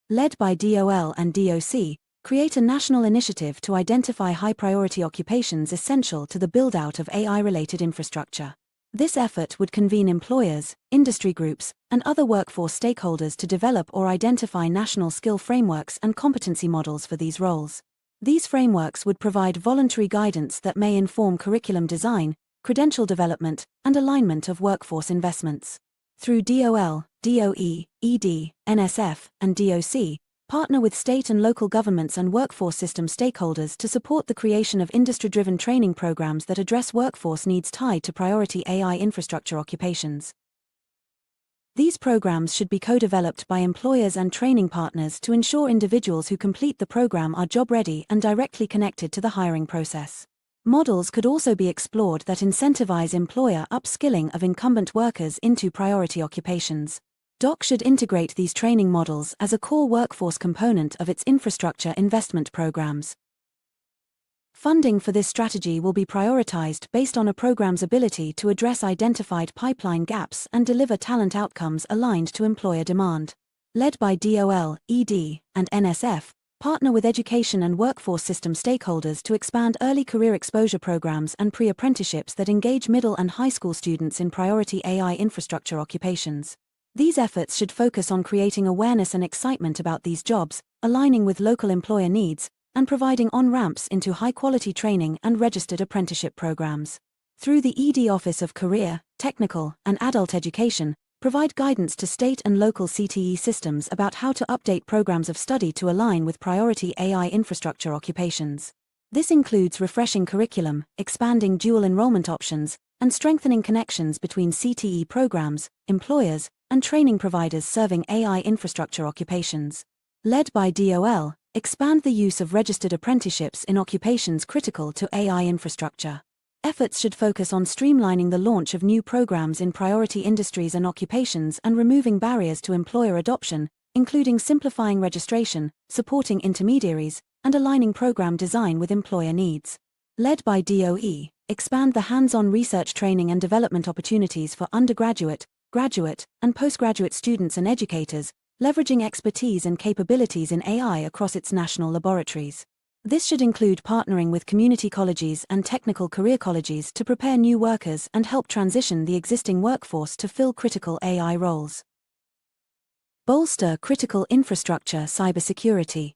Led by DOL and DOC, create a national initiative to identify high-priority occupations essential to the build-out of AI-related infrastructure. This effort would convene employers, industry groups, and other workforce stakeholders to develop or identify national skill frameworks and competency models for these roles. These frameworks would provide voluntary guidance that may inform curriculum design, credential development, and alignment of workforce investments. Through DOL, DOE, ED, NSF, and DOC, partner with state and local governments and workforce system stakeholders to support the creation of industry-driven training programs that address workforce needs tied to priority AI infrastructure occupations. These programs should be co-developed by employers and training partners to ensure individuals who complete the program are job-ready and directly connected to the hiring process. Models could also be explored that incentivize employer upskilling of incumbent workers into priority occupations. DOC should integrate these training models as a core workforce component of its infrastructure investment programs. Funding for this strategy will be prioritized based on a program's ability to address identified pipeline gaps and deliver talent outcomes aligned to employer demand. Led by DOL, ED, and NSF, partner with education and workforce system stakeholders to expand early career exposure programs and pre-apprenticeships that engage middle and high school students in priority AI infrastructure occupations. These efforts should focus on creating awareness and excitement about these jobs, aligning with local employer needs, and providing on-ramps into high-quality training and registered apprenticeship programs. Through the ED Office of Career, Technical, and Adult Education, provide guidance to state and local CTE systems about how to update programs of study to align with priority AI infrastructure occupations. This includes refreshing curriculum, expanding dual enrollment options, and strengthening connections between CTE programs, employers, and training providers serving AI infrastructure occupations. Led by DOL, Expand the use of registered apprenticeships in occupations critical to AI infrastructure. Efforts should focus on streamlining the launch of new programs in priority industries and occupations and removing barriers to employer adoption, including simplifying registration, supporting intermediaries, and aligning program design with employer needs. Led by DOE, expand the hands-on research training and development opportunities for undergraduate, graduate, and postgraduate students and educators, leveraging expertise and capabilities in AI across its national laboratories. This should include partnering with community colleges and technical career colleges to prepare new workers and help transition the existing workforce to fill critical AI roles. Bolster critical infrastructure cybersecurity.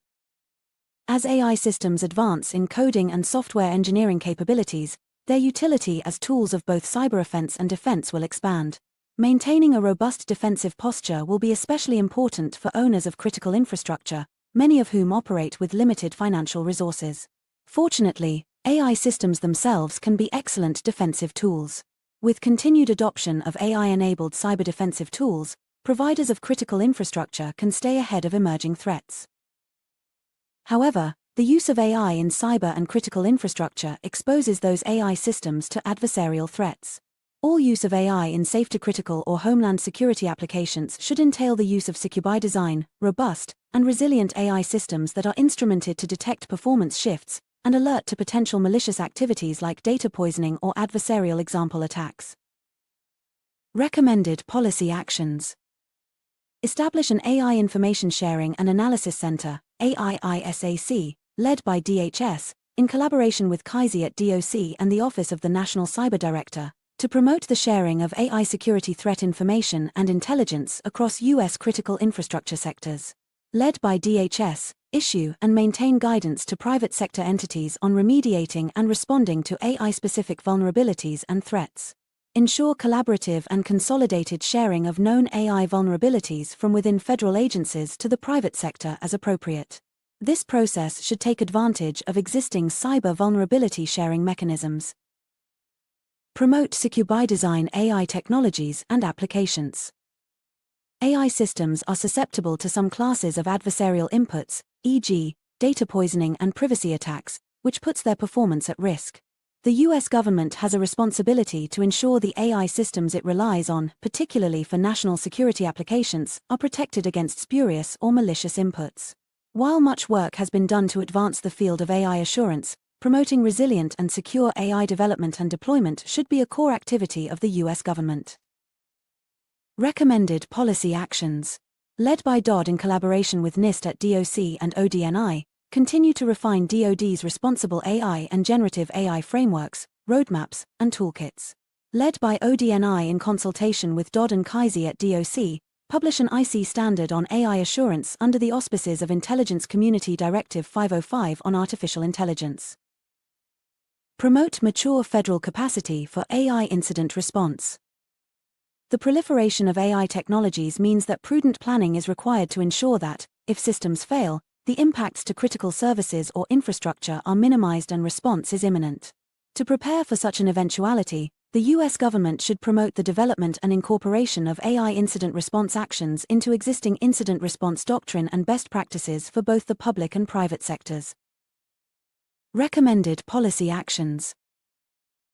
As AI systems advance in coding and software engineering capabilities, their utility as tools of both cyber offense and defense will expand. Maintaining a robust defensive posture will be especially important for owners of critical infrastructure, many of whom operate with limited financial resources. Fortunately, AI systems themselves can be excellent defensive tools. With continued adoption of AI-enabled cyber defensive tools, providers of critical infrastructure can stay ahead of emerging threats. However, the use of AI in cyber and critical infrastructure exposes those AI systems to adversarial threats. All use of AI in safety-critical or homeland security applications should entail the use of secure by design, robust, and resilient AI systems that are instrumented to detect performance shifts and alert to potential malicious activities like data poisoning or adversarial example attacks. Recommended policy actions. Establish an AI Information Sharing and Analysis Center, AIISAC, led by DHS, in collaboration with CAISI at DOC and the Office of the National Cyber Director, to promote the sharing of AI security threat information and intelligence across U.S. critical infrastructure sectors. Led by DHS, issue and maintain guidance to private sector entities on remediating and responding to AI-specific vulnerabilities and threats. Ensure collaborative and consolidated sharing of known AI vulnerabilities from within federal agencies to the private sector as appropriate. This process should take advantage of existing cyber vulnerability sharing mechanisms. Promote secure by design AI technologies and applications. AI systems are susceptible to some classes of adversarial inputs, e.g., data poisoning and privacy attacks, which puts their performance at risk. The U.S. government has a responsibility to ensure the AI systems it relies on, particularly for national security applications, are protected against spurious or malicious inputs. While much work has been done to advance the field of AI assurance, promoting resilient and secure AI development and deployment should be a core activity of the U.S. government. Recommended policy actions. Led by DOD in collaboration with NIST at DOC and ODNI, continue to refine DoD's responsible AI and generative AI frameworks, roadmaps, and toolkits. Led by ODNI in consultation with DOD and CAISI at DOC, publish an IC standard on AI assurance under the auspices of Intelligence Community Directive 505 on artificial intelligence. Promote mature federal capacity for AI incident response. The proliferation of AI technologies means that prudent planning is required to ensure that, if systems fail, the impacts to critical services or infrastructure are minimized and response is imminent. To prepare for such an eventuality, the U.S. government should promote the development and incorporation of AI incident response actions into existing incident response doctrine and best practices for both the public and private sectors. Recommended policy actions.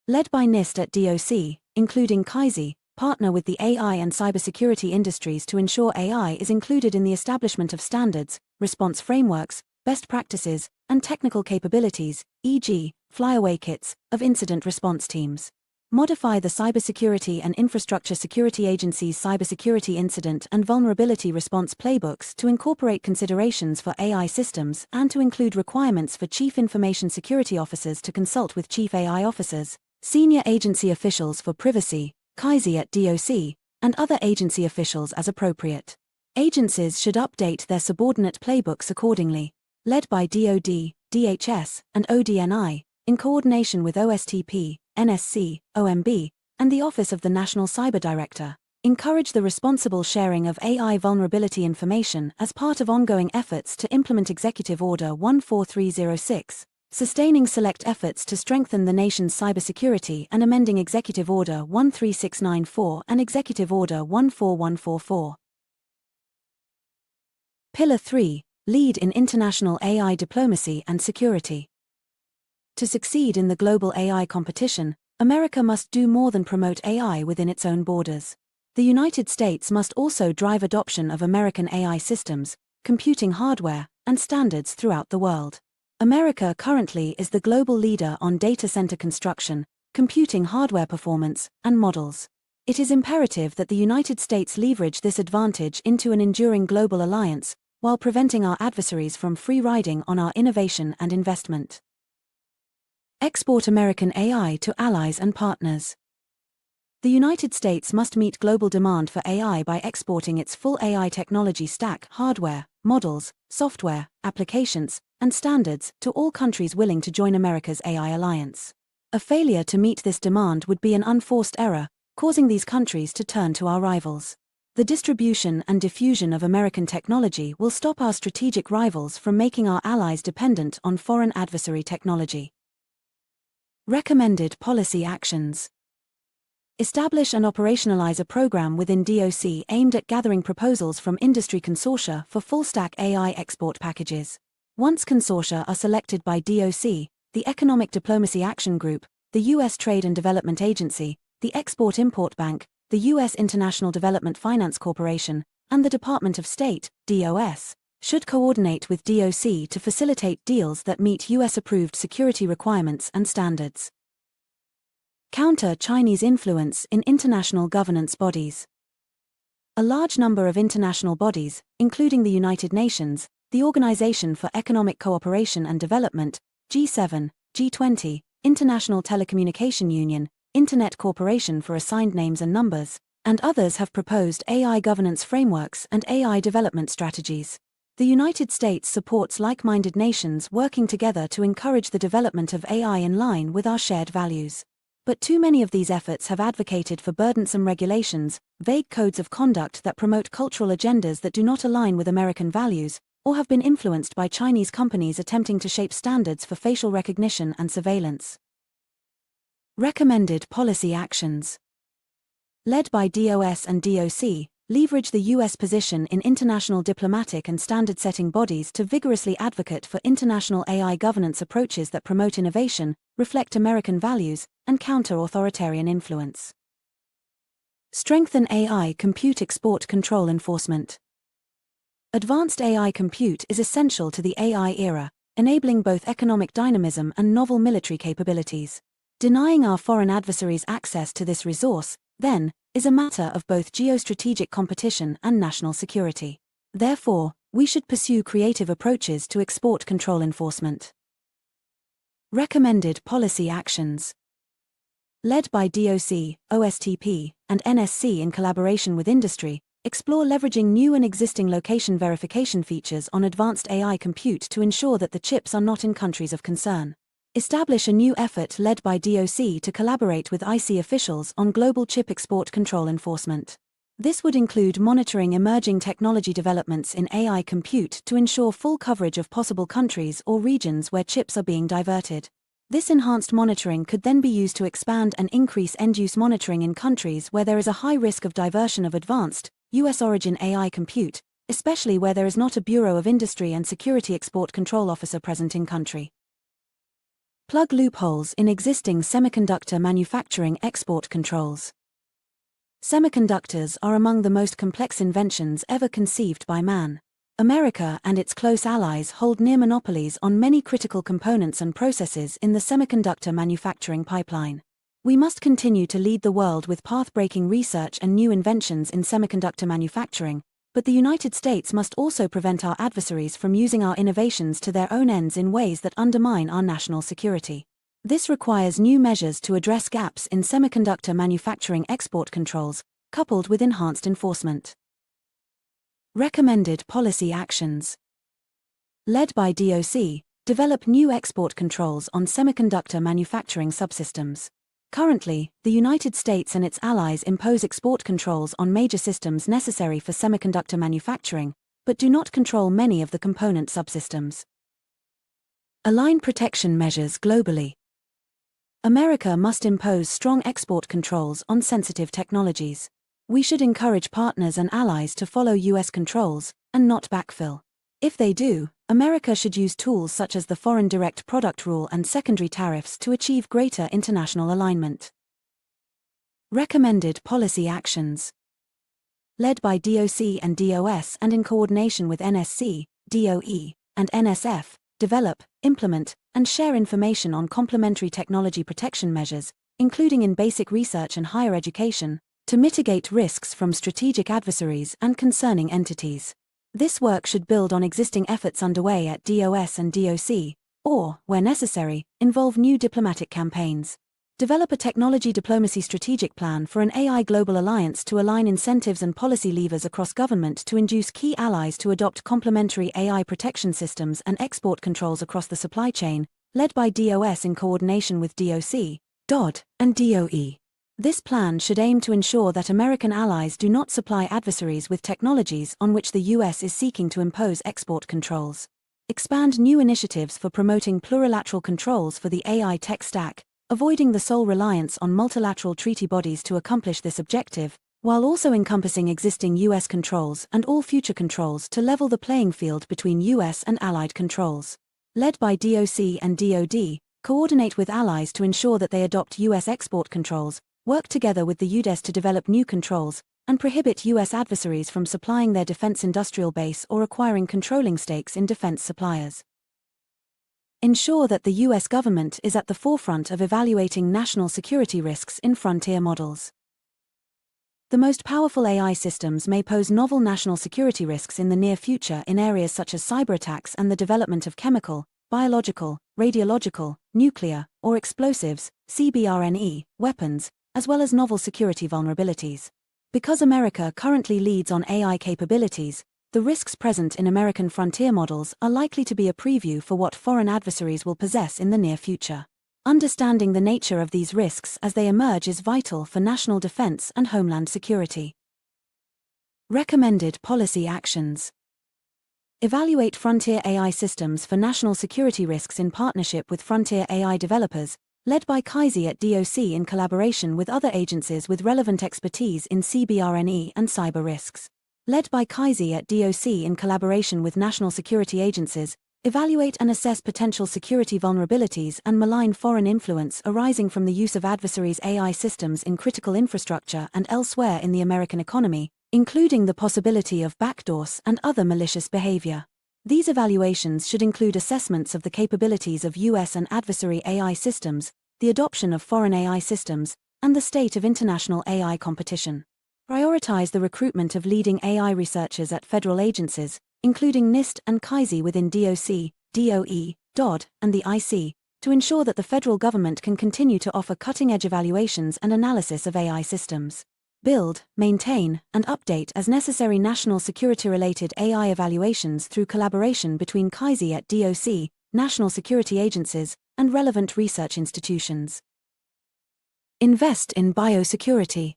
Led by NIST at DOC, including CAISI, partner with the AI and cybersecurity industries to ensure AI is included in the establishment of standards, response frameworks, best practices, and technical capabilities, e.g., flyaway kits, of incident response teams. Modify the Cybersecurity and Infrastructure Security Agency's cybersecurity incident and vulnerability response playbooks to incorporate considerations for AI systems and to include requirements for Chief Information Security Officers to consult with Chief AI Officers, senior agency officials for privacy, CAISI at DOC, and other agency officials as appropriate. Agencies should update their subordinate playbooks accordingly. Led by DoD, DHS, and ODNI, in coordination with OSTP, NSC, OMB, and the Office of the National Cyber Director, encourage the responsible sharing of AI vulnerability information as part of ongoing efforts to implement Executive Order 14306, sustaining select efforts to strengthen the nation's cybersecurity and amending Executive Order 13694 and Executive Order 14144. Pillar 3. lead in international AI diplomacy and security. To succeed in the global AI competition, America must do more than promote AI within its own borders. The United States must also drive adoption of American AI systems, computing hardware, and standards throughout the world. America currently is the global leader on data center construction, computing hardware performance, and models. It is imperative that the United States leverage this advantage into an enduring global alliance, while preventing our adversaries from free-riding on our innovation and investment. Export American AI to allies and partners. The United States must meet global demand for AI by exporting its full AI technology stack, hardware, models, software, applications, and standards to all countries willing to join America's AI alliance. A failure to meet this demand would be an unforced error, causing these countries to turn to our rivals. The distribution and diffusion of American technology will stop our strategic rivals from making our allies dependent on foreign adversary technology. Recommended policy actions. Establish and operationalize a program within DOC aimed at gathering proposals from industry consortia for full-stack AI export packages. Once consortia are selected by DOC, the Economic Diplomacy Action Group, the U.S. Trade and Development Agency, the Export-Import Bank, the U.S. International Development Finance Corporation, and the Department of State, DOS, should coordinate with DOC to facilitate deals that meet U.S.-approved security requirements and standards. Counter Chinese influence in international governance bodies. A large number of international bodies, including the United Nations, the Organization for Economic Cooperation and Development, G7, G20, International Telecommunication Union, Internet Corporation for Assigned Names and Numbers, and others have proposed AI governance frameworks and AI development strategies. The United States supports like-minded nations working together to encourage the development of AI in line with our shared values. But too many of these efforts have advocated for burdensome regulations, vague codes of conduct that promote cultural agendas that do not align with American values, or have been influenced by Chinese companies attempting to shape standards for facial recognition and surveillance. Recommended policy actions. Led by DOS and DOC, leverage the U.S. position in international diplomatic and standard-setting bodies to vigorously advocate for international AI governance approaches that promote innovation, reflect American values, and counter authoritarian influence. Strengthen AI compute export control enforcement. Advanced AI compute is essential to the AI era, enabling both economic dynamism and novel military capabilities. Denying our foreign adversaries access to this resource, then, is a matter of both geostrategic competition and national security. Therefore, we should pursue creative approaches to export control enforcement. Recommended policy actions. Led by DOC, OSTP, and NSC in collaboration with industry, explore leveraging new and existing location verification features on advanced AI compute to ensure that the chips are not in countries of concern. Establish a new effort led by DOC to collaborate with IC officials on global chip export control enforcement. This would include monitoring emerging technology developments in AI compute to ensure full coverage of possible countries or regions where chips are being diverted. This enhanced monitoring could then be used to expand and increase end-use monitoring in countries where there is a high risk of diversion of advanced, U.S.-origin AI compute, especially where there is not a Bureau of Industry and Security Export Control Officer present in country. Plug loopholes in existing semiconductor manufacturing export controls. Semiconductors are among the most complex inventions ever conceived by man. America and its close allies hold near monopolies on many critical components and processes in the semiconductor manufacturing pipeline. We must continue to lead the world with path-breaking research and new inventions in semiconductor manufacturing, but the United States must also prevent our adversaries from using our innovations to their own ends in ways that undermine our national security. This requires new measures to address gaps in semiconductor manufacturing export controls, coupled with enhanced enforcement. Recommended policy actions. Led by DOC, develop new export controls on semiconductor manufacturing subsystems. Currently, the United States and its allies impose export controls on major systems necessary for semiconductor manufacturing, but do not control many of the component subsystems. Align protection measures globally. America must impose strong export controls on sensitive technologies. We should encourage partners and allies to follow U.S. controls, and not backfill. If they do, America should use tools such as the Foreign Direct Product Rule and secondary tariffs to achieve greater international alignment. Recommended policy actions. Led by DOC and DOS and in coordination with NSC, DOE, and NSF, develop, implement, and share information on complementary technology protection measures, including in basic research and higher education, to mitigate risks from strategic adversaries and concerning entities. This work should build on existing efforts underway at DOS and DOC, or, where necessary, involve new diplomatic campaigns. Develop a technology diplomacy strategic plan for an AI global alliance to align incentives and policy levers across government to induce key allies to adopt complementary AI protection systems and export controls across the supply chain, led by DOS in coordination with DOC, DOD, and DOE. This plan should aim to ensure that American allies do not supply adversaries with technologies on which the US is seeking to impose export controls. Expand new initiatives for promoting plurilateral controls for the AI tech stack, avoiding the sole reliance on multilateral treaty bodies to accomplish this objective, while also encompassing existing US controls and all future controls to level the playing field between US and allied controls. Led by DOC and DoD, coordinate with allies to ensure that they adopt US export controls, work together with the UDES to develop new controls, and prohibit US adversaries from supplying their defense industrial base or acquiring controlling stakes in defense suppliers. Ensure that the US government is at the forefront of evaluating national security risks in frontier models. The most powerful AI systems may pose novel national security risks in the near future in areas such as cyberattacks and the development of chemical, biological, radiological, nuclear, or explosives, CBRNE, weapons, as well as novel security vulnerabilities. Because America currently leads on AI capabilities, the risks present in American frontier models are likely to be a preview for what foreign adversaries will possess in the near future. Understanding the nature of these risks as they emerge is vital for national defense and homeland security. Recommended policy actions. Evaluate frontier AI systems for national security risks in partnership with frontier AI developers, led by KAISI at DOC in collaboration with other agencies with relevant expertise in CBRNE and cyber risks. Led by KAISI at DOC in collaboration with national security agencies, evaluate and assess potential security vulnerabilities and malign foreign influence arising from the use of adversaries' AI systems in critical infrastructure and elsewhere in the American economy, including the possibility of backdoors and other malicious behavior. These evaluations should include assessments of the capabilities of US and adversary AI systems, the adoption of foreign AI systems, and the state of international AI competition. Prioritize the recruitment of leading AI researchers at federal agencies, including NIST and KAISI within DOC, DOE, DOD, and the IC, to ensure that the federal government can continue to offer cutting-edge evaluations and analysis of AI systems. Build, maintain, and update as necessary national security-related AI evaluations through collaboration between KAISI at DOC, national security agencies, and relevant research institutions. Invest in biosecurity.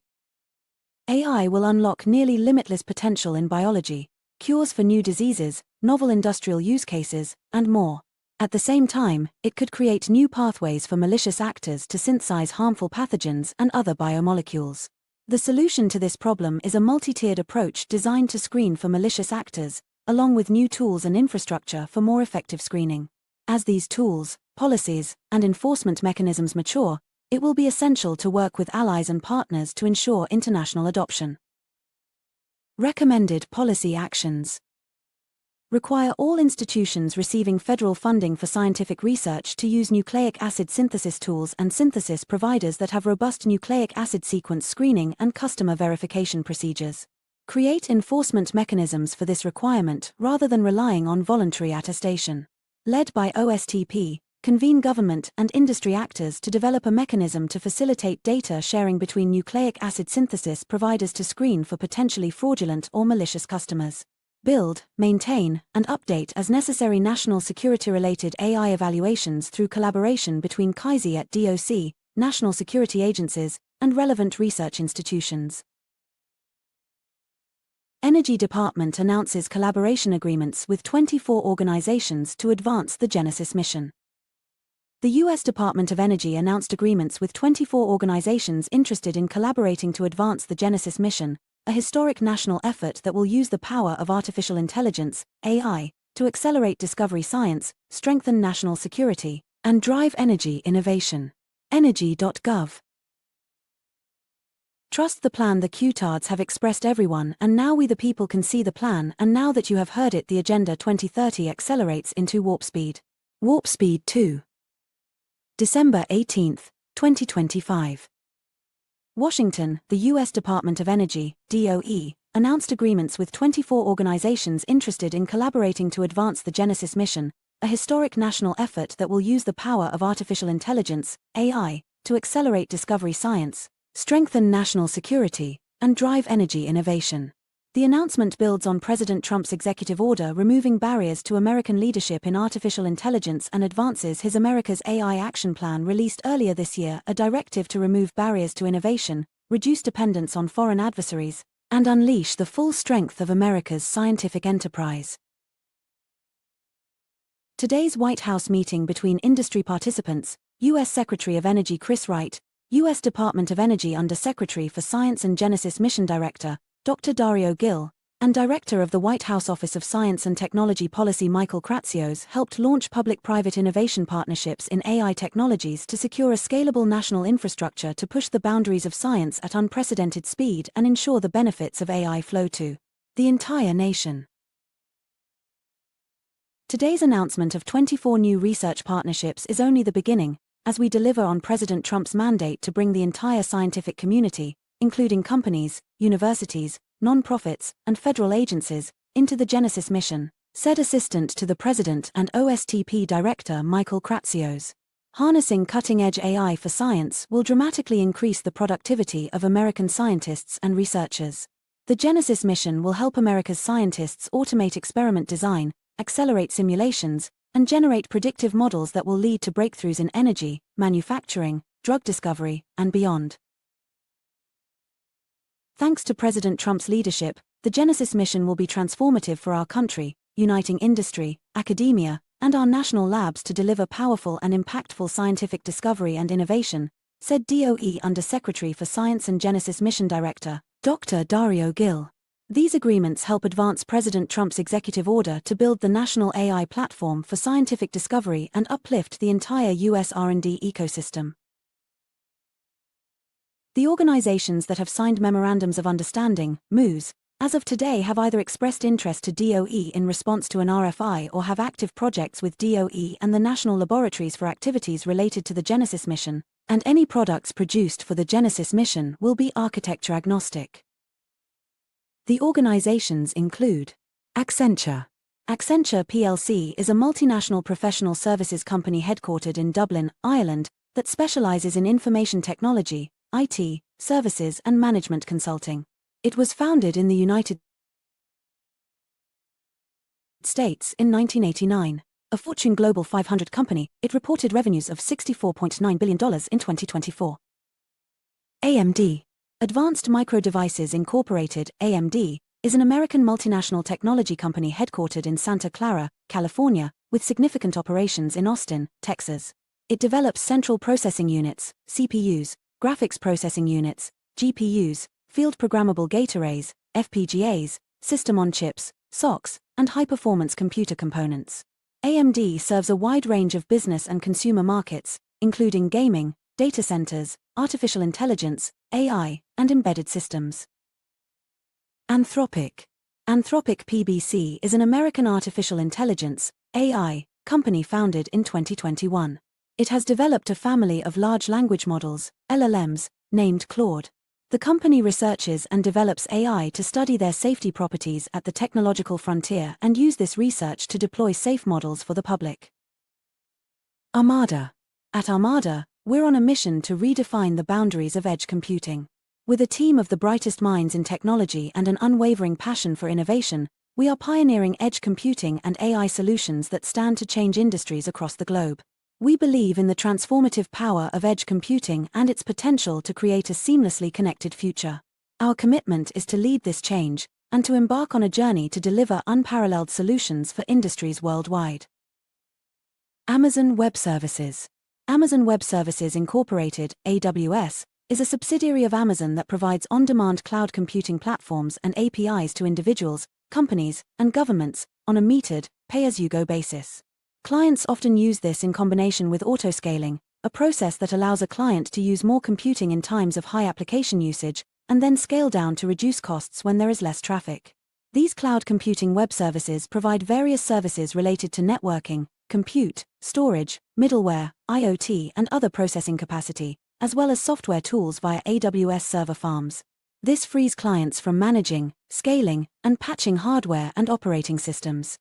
AI will unlock nearly limitless potential in biology, cures for new diseases, novel industrial use cases, and more. At the same time, it could create new pathways for malicious actors to synthesize harmful pathogens and other biomolecules. The solution to this problem is a multi-tiered approach designed to screen for malicious actors, along with new tools and infrastructure for more effective screening. As these tools, policies, and enforcement mechanisms mature, it will be essential to work with allies and partners to ensure international adoption. Recommended policy actions. Require all institutions receiving federal funding for scientific research to use nucleic acid synthesis tools and synthesis providers that have robust nucleic acid sequence screening and customer verification procedures. Create enforcement mechanisms for this requirement rather than relying on voluntary attestation. Led by OSTP, convene government and industry actors to develop a mechanism to facilitate data sharing between nucleic acid synthesis providers to screen for potentially fraudulent or malicious customers. Build, maintain, and update as necessary national security-related AI evaluations through collaboration between KAISI at DOC, national security agencies, and relevant research institutions. Energy Department announces collaboration agreements with 24 organizations to advance the Genesis mission. The U.S. Department of Energy announced agreements with 24 organizations interested in collaborating to advance the Genesis mission, a historic national effort that will use the power of artificial intelligence, AI, to accelerate discovery science, strengthen national security, and drive energy innovation. Energy.gov. Trust the plan. The Q-tards have expressed everyone, and now we the people can see the plan, and now that you have heard it, the Agenda 2030 accelerates into Warpspeed. Warpspeed II. December 18, 2025. Washington, the U.S. Department of Energy, DOE, announced agreements with 24 organizations interested in collaborating to advance the Genesis mission, a historic national effort that will use the power of artificial intelligence, AI, to accelerate discovery science, strengthen national security, and drive energy innovation. The announcement builds on President Trump's executive order removing barriers to American leadership in artificial intelligence and advances his America's AI Action Plan released earlier this year, a directive to remove barriers to innovation, reduce dependence on foreign adversaries, and unleash the full strength of America's scientific enterprise. Today's White House meeting between industry participants, U.S. Secretary of Energy Chris Wright, U.S. Department of Energy Under-Secretary for Science and Genesis Mission Director, Dr. Dario Gil, and Director of the White House Office of Science and Technology Policy Michael Kratsios helped launch public-private innovation partnerships in AI technologies to secure a scalable national infrastructure to push the boundaries of science at unprecedented speed and ensure the benefits of AI flow to the entire nation. Today's announcement of 24 new research partnerships is only the beginning, as we deliver on President Trump's mandate to bring the entire scientific community, including companies, universities, non-profits, and federal agencies, into the Genesis mission, said Assistant to the President and OSTP Director Michael Kratsios. Harnessing cutting-edge AI for science will dramatically increase the productivity of American scientists and researchers. The Genesis mission will help America's scientists automate experiment design, accelerate simulations, and generate predictive models that will lead to breakthroughs in energy, manufacturing, drug discovery, and beyond. Thanks to President Trump's leadership, the Genesis mission will be transformative for our country, uniting industry, academia, and our national labs to deliver powerful and impactful scientific discovery and innovation, said DOE Under-Secretary for Science and Genesis Mission Director, Dr. Dario Gil. These agreements help advance President Trump's executive order to build the national AI platform for scientific discovery and uplift the entire U.S. R&D ecosystem. The organizations that have signed Memorandums of Understanding, MUs, as of today have either expressed interest to DOE in response to an RFI or have active projects with DOE and the national laboratories for activities related to the Genesis mission, and any products produced for the Genesis mission will be architecture agnostic. The organizations include Accenture. Accenture plc is a multinational professional services company headquartered in Dublin, Ireland, that specializes in information technology, IT, services and management consulting. It was founded in the United States in 1989. A Fortune Global 500 company, it reported revenues of $64.9 billion in 2024. AMD. Advanced Micro Devices Incorporated, AMD, is an American multinational technology company headquartered in Santa Clara, California, with significant operations in Austin, Texas. It develops central processing units, CPUs, graphics processing units, GPUs, field programmable gate arrays, FPGAs, system-on-chips, SoCs, and high-performance computer components. AMD serves a wide range of business and consumer markets, including gaming, data centers, artificial intelligence, AI, and embedded systems. Anthropic. Anthropic PBC is an American artificial intelligence, AI, company founded in 2021. It has developed a family of large language models, LLMs, named Claude. The company researches and develops AI to study their safety properties at the technological frontier and use this research to deploy safe models for the public. Armada. At Armada, we're on a mission to redefine the boundaries of edge computing. With a team of the brightest minds in technology and an unwavering passion for innovation, we are pioneering edge computing and AI solutions that stand to change industries across the globe. We believe in the transformative power of edge computing and its potential to create a seamlessly connected future. Our commitment is to lead this change and to embark on a journey to deliver unparalleled solutions for industries worldwide. Amazon Web Services. Amazon Web Services Incorporated, AWS, is a subsidiary of Amazon that provides on-demand cloud computing platforms and APIs to individuals, companies, and governments, on a metered, pay-as-you-go basis. Clients often use this in combination with autoscaling, a process that allows a client to use more computing in times of high application usage, and then scale down to reduce costs when there is less traffic. These cloud computing web services provide various services related to networking, compute, storage, middleware, IoT, and other processing capacity, as well as software tools via AWS server farms. This frees clients from managing, scaling, and patching hardware and operating systems.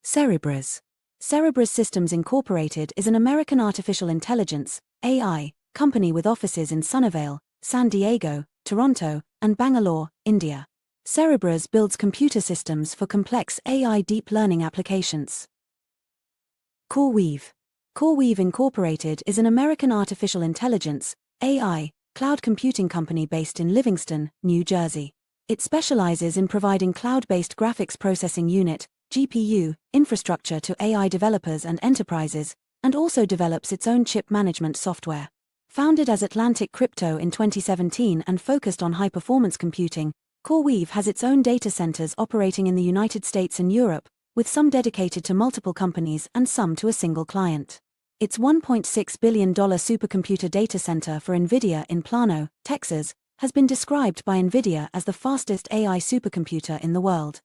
Cerebras. Cerebras Systems Incorporated is an American artificial intelligence (AI) company with offices in Sunnyvale, San Diego, Toronto, and Bangalore, India. Cerebras builds computer systems for complex AI deep learning applications. CoreWeave. CoreWeave Incorporated is an American artificial intelligence (AI) cloud computing company based in Livingston, New Jersey. It specializes in providing cloud-based graphics processing unit (GPU) infrastructure to AI developers and enterprises, and also develops its own chip management software. Founded as Atlantic Crypto in 2017 and focused on high-performance computing, CoreWeave has its own data centers operating in the United States and Europe, with some dedicated to multiple companies and some to a single client. Its $1.6 billion supercomputer data center for NVIDIA in Plano, Texas, has been described by NVIDIA as the fastest AI supercomputer in the world.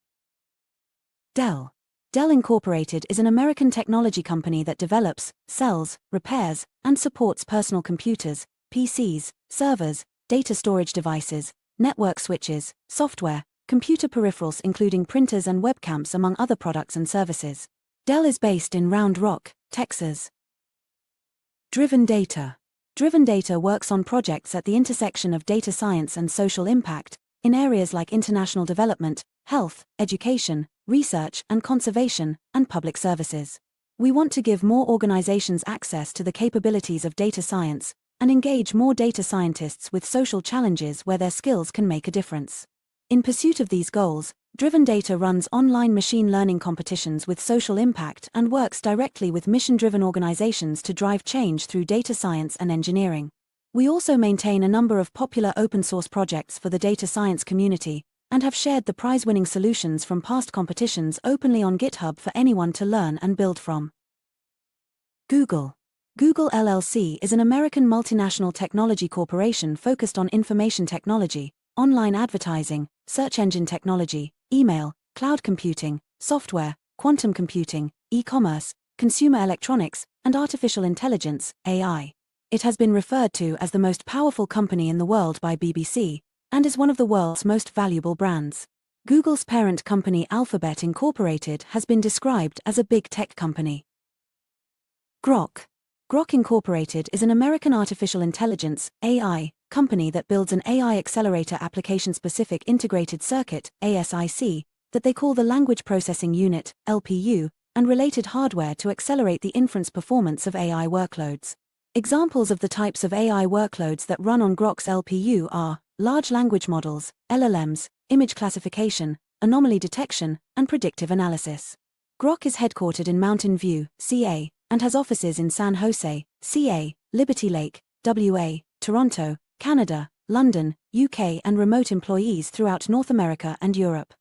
Dell. Dell Incorporated is an American technology company that develops, sells, repairs, and supports personal computers, PCs, servers, data storage devices, network switches, software, computer peripherals including printers and webcams among other products and services. Dell is based in Round Rock, Texas. Driven Data. Driven Data works on projects at the intersection of data science and social impact, in areas like international development, health, education, research and conservation, and public services. We want to give more organizations access to the capabilities of data science, and engage more data scientists with social challenges where their skills can make a difference. In pursuit of these goals, Driven Data runs online machine learning competitions with social impact and works directly with mission-driven organizations to drive change through data science and engineering. We also maintain a number of popular open-source projects for the data science community, and have shared the prize-winning solutions from past competitions openly on GitHub for anyone to learn and build from. Google. Google LLC is an American multinational technology corporation focused on information technology, online advertising, search engine technology, email, cloud computing, software, quantum computing, e-commerce, consumer electronics, and artificial intelligence, AI. It has been referred to as the most powerful company in the world by BBC, and is one of the world's most valuable brands. Google's parent company Alphabet Incorporated has been described as a big tech company. Grok. Grok Incorporated is an American artificial intelligence (AI) company that builds an AI accelerator application-specific integrated circuit (ASIC) that they call the Language Processing Unit (LPU) and related hardware to accelerate the inference performance of AI workloads. Examples of the types of AI workloads that run on Grok's LPU are large language models, LLMs, image classification, anomaly detection, and predictive analysis. Grok is headquartered in Mountain View, CA, and has offices in San Jose, CA, Liberty Lake, WA, Toronto, Canada, London, UK, and remote employees throughout North America and Europe.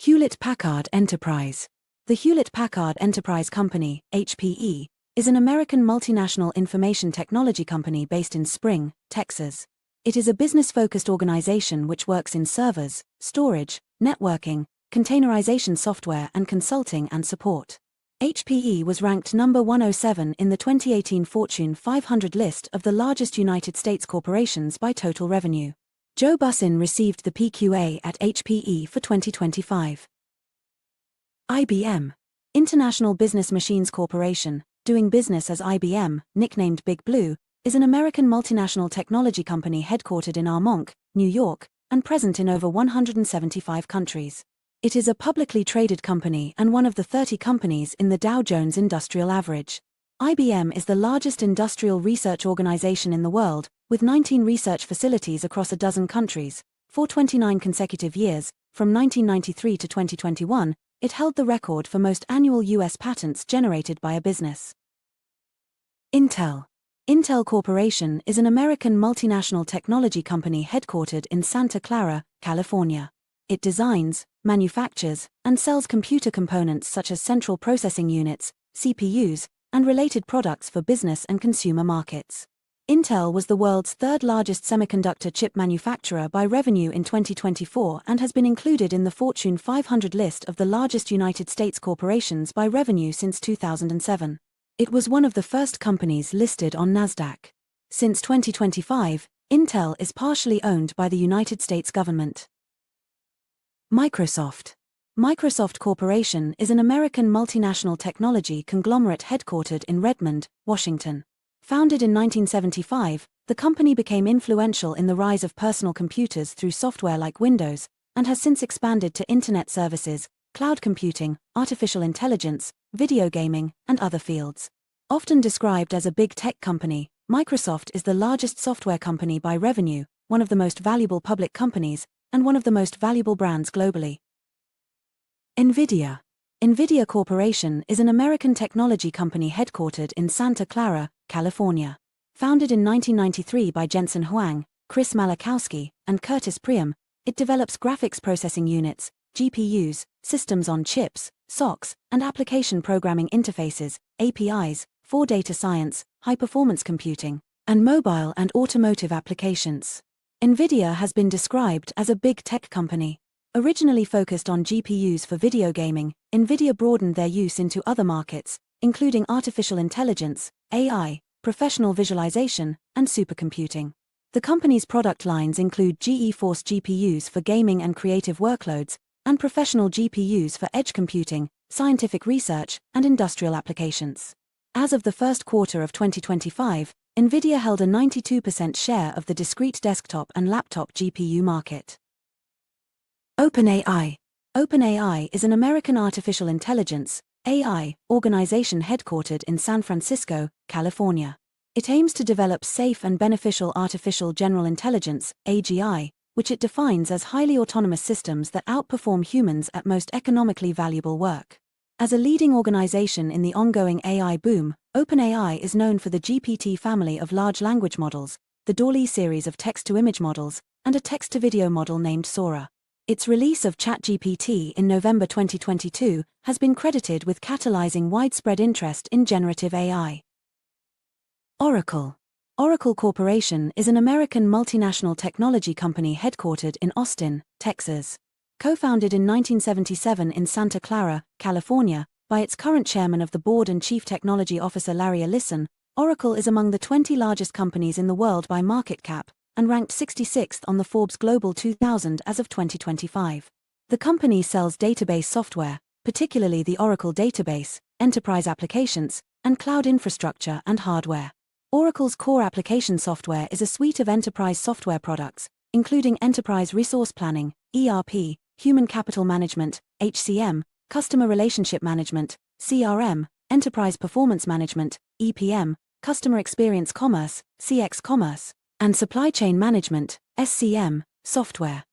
Hewlett-Packard Enterprise. The Hewlett-Packard Enterprise Company, HPE, is an American multinational information technology company based in Spring, Texas. It is a business-focused organization which works in servers, storage, networking, containerization software and consulting and support. HPE was ranked number 107 in the 2018 Fortune 500 list of the largest United States corporations by total revenue. Joe Bussin received the PQA at HPE for 2025. IBM. International Business Machines Corporation, doing business as IBM, nicknamed Big Blue, is an American multinational technology company headquartered in Armonk, New York, and present in over 175 countries. It is a publicly traded company and one of the 30 companies in the Dow Jones Industrial Average. IBM is the largest industrial research organization in the world, with 19 research facilities across a dozen countries. For 29 consecutive years, from 1993 to 2021, it held the record for most annual U.S. patents generated by a business. Intel. Intel Corporation is an American multinational technology company headquartered in Santa Clara, California. It designs, manufactures, and sells computer components such as central processing units, CPUs, and related products for business and consumer markets. Intel was the world's third-largest semiconductor chip manufacturer by revenue in 2024 and has been included in the Fortune 500 list of the largest United States corporations by revenue since 2007. It was one of the first companies listed on Nasdaq. Since 2025, Intel is partially owned by the United States government. Microsoft. Microsoft Corporation is an American multinational technology conglomerate headquartered in Redmond, Washington. Founded in 1975, the company became influential in the rise of personal computers through software like Windows, and has since expanded to internet services, cloud computing, artificial intelligence, video gaming, and other fields. Often described as a big tech company, Microsoft is the largest software company by revenue, one of the most valuable public companies, and one of the most valuable brands globally. NVIDIA. NVIDIA Corporation is an American technology company headquartered in Santa Clara, California. Founded in 1993 by Jensen Huang, Chris Malachowski, and Curtis Priam, it develops graphics processing units, GPUs, systems on chips, SoCs, and application programming interfaces, APIs, for data science, high-performance computing, and mobile and automotive applications. NVIDIA has been described as a big tech company. Originally focused on GPUs for video gaming, NVIDIA broadened their use into other markets, including artificial intelligence, AI, professional visualization, and supercomputing. The company's product lines include GeForce GPUs for gaming and creative workloads, and professional GPUs for edge computing, scientific research, and industrial applications. As of the first quarter of 2025, NVIDIA held a 92% share of the discrete desktop and laptop GPU market. OpenAI. OpenAI is an American artificial intelligence (AI) organization headquartered in San Francisco, California. It aims to develop safe and beneficial artificial general intelligence (AGI), which it defines as highly autonomous systems that outperform humans at most economically valuable work. As a leading organization in the ongoing AI boom, OpenAI is known for the GPT family of large language models, the DALL-E series of text-to-image models, and a text-to-video model named Sora. Its release of ChatGPT in November 2022 has been credited with catalyzing widespread interest in generative AI. Oracle. Oracle Corporation is an American multinational technology company headquartered in Austin, Texas. Co-founded in 1977 in Santa Clara, California, by its current chairman of the board and chief technology officer Larry Ellison, Oracle is among the 20 largest companies in the world by market cap, and ranked 66th on the Forbes Global 2000 as of 2025. The company sells database software, particularly the Oracle Database, enterprise applications, and cloud infrastructure and hardware. Oracle's core application software is a suite of enterprise software products, including enterprise resource planning, ERP, human capital management, HCM, customer relationship management, CRM, enterprise performance management, EPM, customer experience commerce, CX commerce, and supply chain management, SCM, software.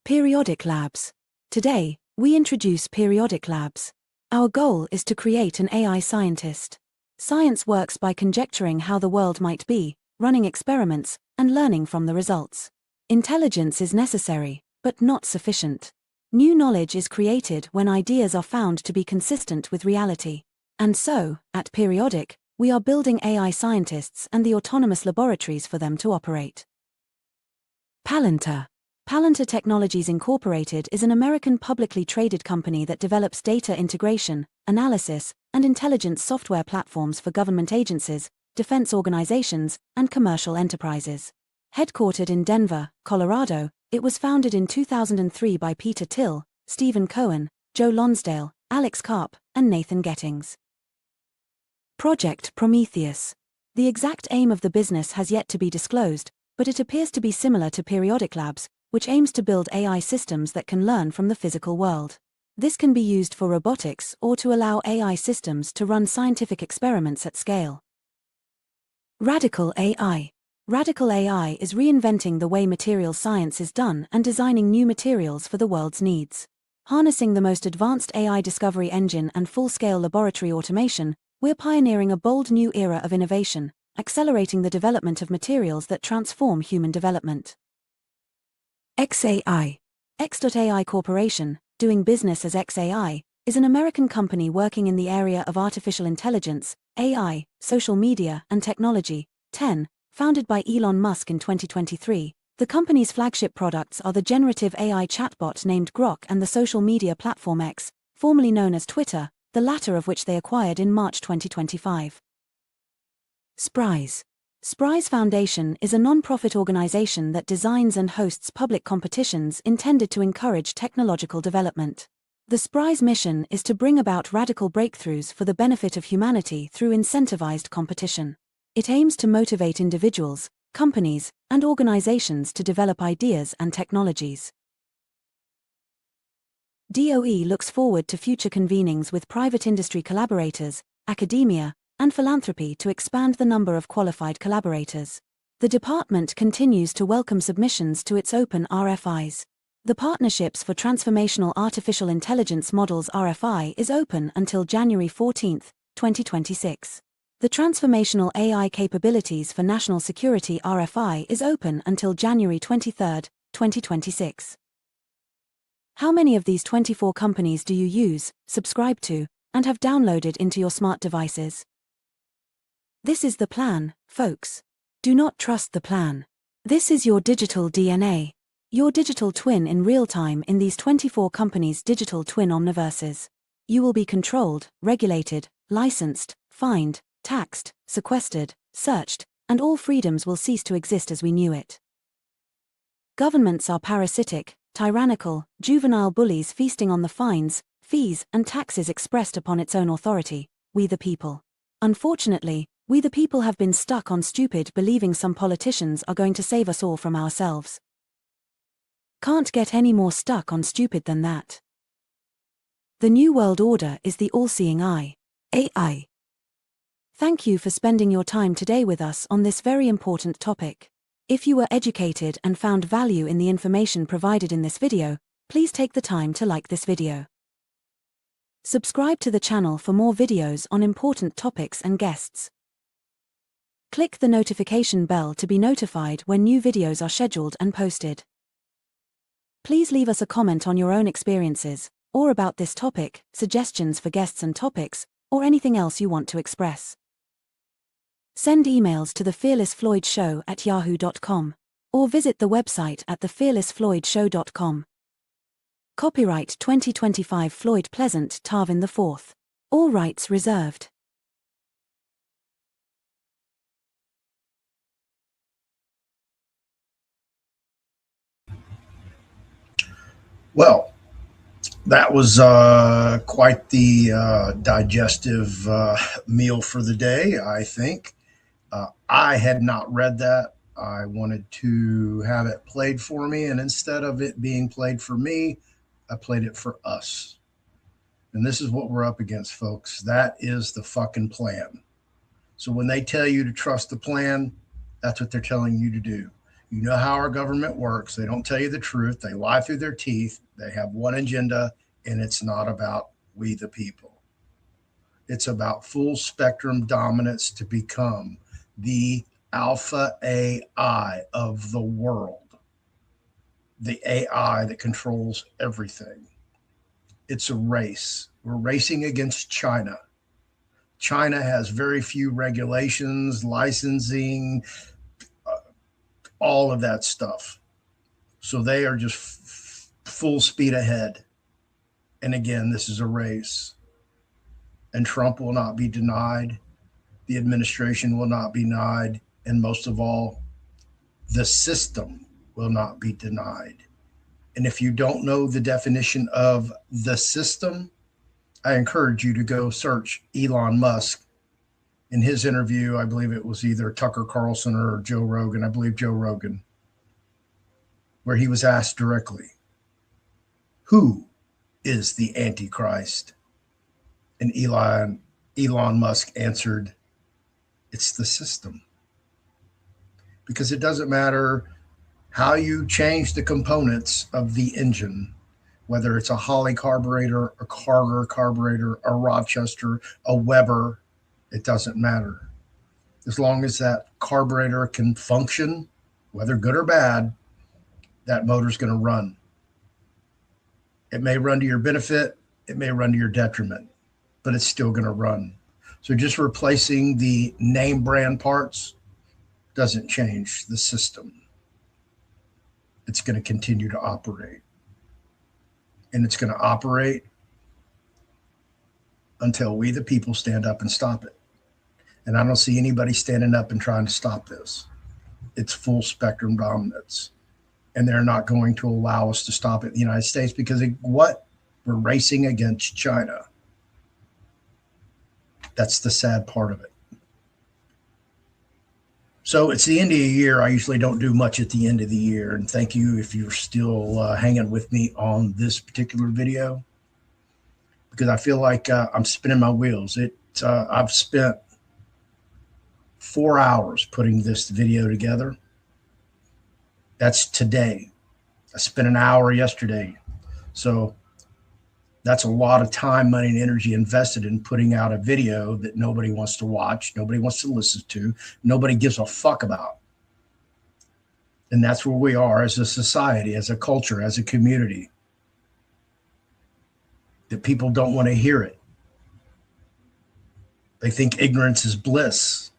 Periodic Labs. Today, we introduce Periodic Labs. Our goal is to create an AI scientist. Science works by conjecturing how the world might be, running experiments, and learning from the results. Intelligence is necessary, but not sufficient. New knowledge is created when ideas are found to be consistent with reality. And so, at Periodic, we are building AI scientists and the autonomous laboratories for them to operate. Palantir. Palantir Technologies Incorporated is an American publicly traded company that develops data integration, analysis, and intelligence software platforms for government agencies, defense organizations, and commercial enterprises. Headquartered in Denver, Colorado, it was founded in 2003 by Peter Thiel, Stephen Cohen, Joe Lonsdale, Alex Karp, and Nathan Gettings. Project Prometheus. The exact aim of the business has yet to be disclosed, but it appears to be similar to Periodic Labs, which aims to build AI systems that can learn from the physical world. This can be used for robotics or to allow AI systems to run scientific experiments at scale. Radical AI. Radical AI is reinventing the way materials science is done and designing new materials for the world's needs. Harnessing the most advanced AI discovery engine and full-scale laboratory automation, we're pioneering a bold new era of innovation, accelerating the development of materials that transform human development. XAI. X.AI Corporation, doing business as XAI, is an American company working in the area of artificial intelligence, AI, social media, and technology. 10. Founded by Elon Musk in 2023, the company's flagship products are the generative AI chatbot named Grok and the social media platform X, formerly known as Twitter, the latter of which they acquired in March 2025. SPRIZE. SPRIZE Foundation is a non-profit organization that designs and hosts public competitions intended to encourage technological development. The SPRIZE mission is to bring about radical breakthroughs for the benefit of humanity through incentivized competition. It aims to motivate individuals, companies, and organizations to develop ideas and technologies. DOE looks forward to future convenings with private industry collaborators, academia, and philanthropy to expand the number of qualified collaborators. The department continues to welcome submissions to its open RFIs. The Partnerships for Transformational Artificial Intelligence Models RFI is open until January 14, 2026. The Transformational AI Capabilities for National Security RFI is open until January 23, 2026. How many of these 24 companies do you use, subscribe to, and have downloaded into your smart devices? This is the plan, folks. Do not trust the plan. This is your digital DNA. Your digital twin in real time in these 24 companies' digital twin omniverses. You will be controlled, regulated, licensed, fined, taxed, sequestered, searched, and all freedoms will cease to exist as we knew it. Governments are parasitic, tyrannical, juvenile bullies feasting on the fines, fees, and taxes expressed upon its own authority, we the people. Unfortunately, we the people have been stuck on stupid believing some politicians are going to save us all from ourselves. Can't get any more stuck on stupid than that. The New World Order is the all-seeing eye. AI. Thank you for spending your time today with us on this very important topic. If you were educated and found value in the information provided in this video, please take the time to like this video. Subscribe to the channel for more videos on important topics and guests. Click the notification bell to be notified when new videos are scheduled and posted. Please leave us a comment on your own experiences, or about this topic, suggestions for guests and topics, or anything else you want to express. Send emails to thefearlessfloydshow@yahoo.com, or visit the website at thefearlessfloydshow.com. Copyright 2025 Floyd Pleasant Tarvin IV. All rights reserved. Well, that was quite the digestive meal for the day, I think. I had not read that. I wanted to have it played for me, and instead of it being played for me, I played it for us. And this is what we're up against, folks. That is the fucking plan. So when they tell you to trust the plan, that's what they're telling you to do. You know how our government works. They don't tell you the truth. They lie through their teeth. They have one agenda, and it's not about we the people. It's about full spectrum dominance to become the alpha AI of the world, the AI that controls everything. It's a race. We're racing against China. China has very few regulations, licensing, all of that stuff. So they are just full speed ahead. And again, this is a race. And Trump will not be denied. The administration will not be denied. And most of all, the system will not be denied. And if you don't know the definition of the system, I encourage you to go search Elon Musk. In his interview, I believe it was either Tucker Carlson or Joe Rogan, I believe Joe Rogan, where he was asked directly, who is the Antichrist? And Elon Musk answered, it's the system. Because it doesn't matter how you change the components of the engine, whether it's a Holley carburetor, a Carter carburetor, a Rochester, a Weber, it doesn't matter. As long as that carburetor can function, whether good or bad, that motor's going to run. It may run to your benefit. It may run to your detriment, but it's still going to run. So just replacing the name brand parts doesn't change the system. It's going to continue to operate. And it's going to operate until we, the people, stand up and stop it. And I don't see anybody standing up and trying to stop this. It's full spectrum dominance. And they're not going to allow us to stop it in the United States because what? We're racing against China. That's the sad part of it. So it's the end of the year. I usually don't do much at the end of the year. And thank you if you're still hanging with me on this particular video, because I feel like I'm spinning my wheels. I've spent 4 hours putting this video together. That's today. I spent an hour yesterday. So that's a lot of time, money, and energy invested in putting out a video that nobody wants to watch, nobody wants to listen to, nobody gives a fuck about. And that's where we are as a society, as a culture, as a community. That people don't want to hear it. They think ignorance is bliss.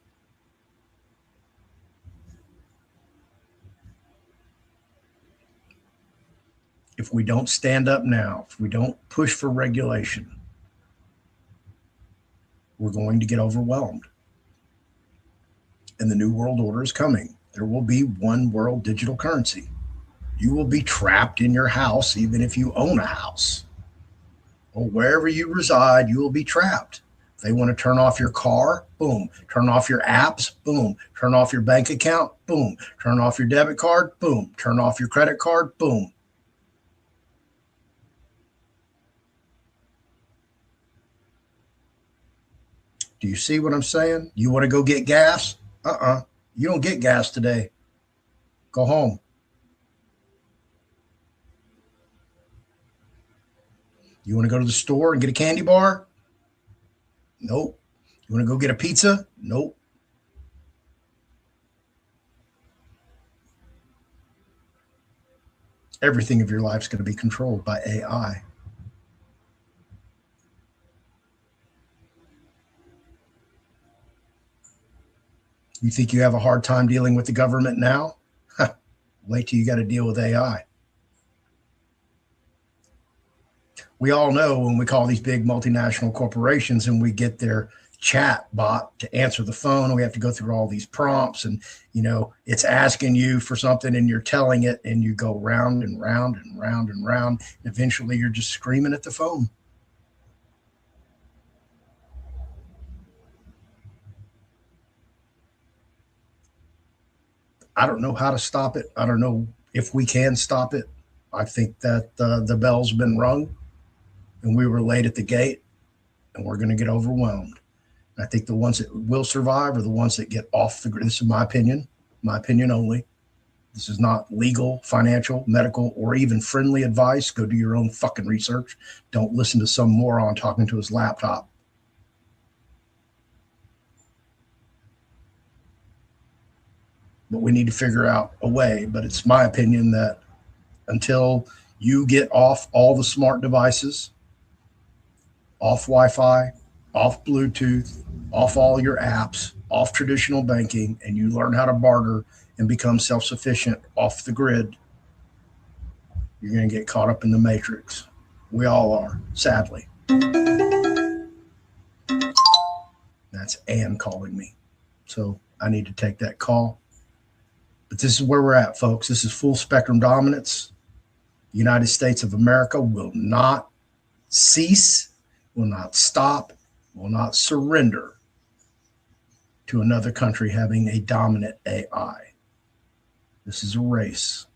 If we don't stand up now, if we don't push for regulation, we're going to get overwhelmed. And the New World Order is coming. There will be one world digital currency. You will be trapped in your house, even if you own a house. Or wherever you reside, you will be trapped. If they want to turn off your car, boom. Turn off your apps, boom. Turn off your bank account, boom. Turn off your debit card, boom. Turn off your credit card, boom. Do you see what I'm saying? You want to go get gas? You don't get gas today. Go home. You want to go to the store and get a candy bar? Nope. You want to go get a pizza? Nope. Everything of your life is going to be controlled by AI. You think you have a hard time dealing with the government now? Wait till you got to deal with AI. We all know when we call these big multinational corporations and we get their chat bot to answer the phone, we have to go through all these prompts and, it's asking you for something and you're telling it and you go round and round and round and round. Eventually you're just screaming at the phone. I don't know how to stop it. I don't know if we can stop it. I think that the bell's been rung and we were late at the gate and we're going to get overwhelmed. And I think the ones that will survive are the ones that get off the grid. This is my opinion only. This is not legal, financial, medical, or even friendly advice. Go do your own fucking research. Don't listen to some moron talking to his laptop. But we need to figure out a way. But it's my opinion that until you get off all the smart devices, off Wi-Fi, off Bluetooth, off all your apps, off traditional banking, and you learn how to barter and become self-sufficient off the grid, you're going to get caught up in the matrix. We all are, sadly. That's Ann calling me. So I need to take that call. But this is where we're at, folks. This is full spectrum dominance. The United States of America will not cease, will not stop, will not surrender to another country having a dominant AI. This is a race.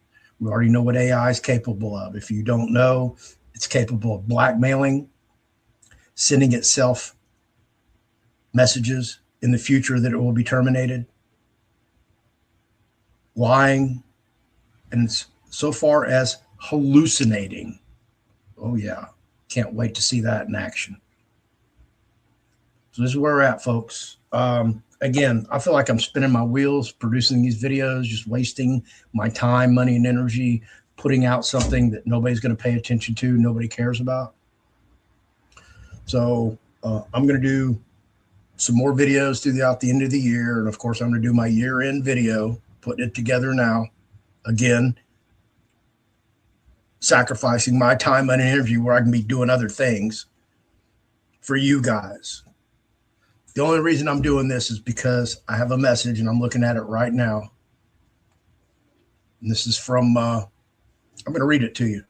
We already know what AI is capable of. If you don't know, it's capable of blackmailing, sending itself messages in the future that it will be terminated, lying, and so far as hallucinating. Oh yeah, can't wait to see that in action. So this is where we're at, folks. Again, I feel like I'm spinning my wheels producing these videos, just wasting my time, money, and energy putting out something that nobody's going to pay attention to, nobody cares about. So I'm going to do some more videos throughout the end of the year. And of course, I'm going to do my year-end video, putting it together now. Again, sacrificing my time on an interview where I can be doing other things for you guys. The only reason I'm doing this is because I have a message and I'm looking at it right now. And this is from, I'm going to read it to you.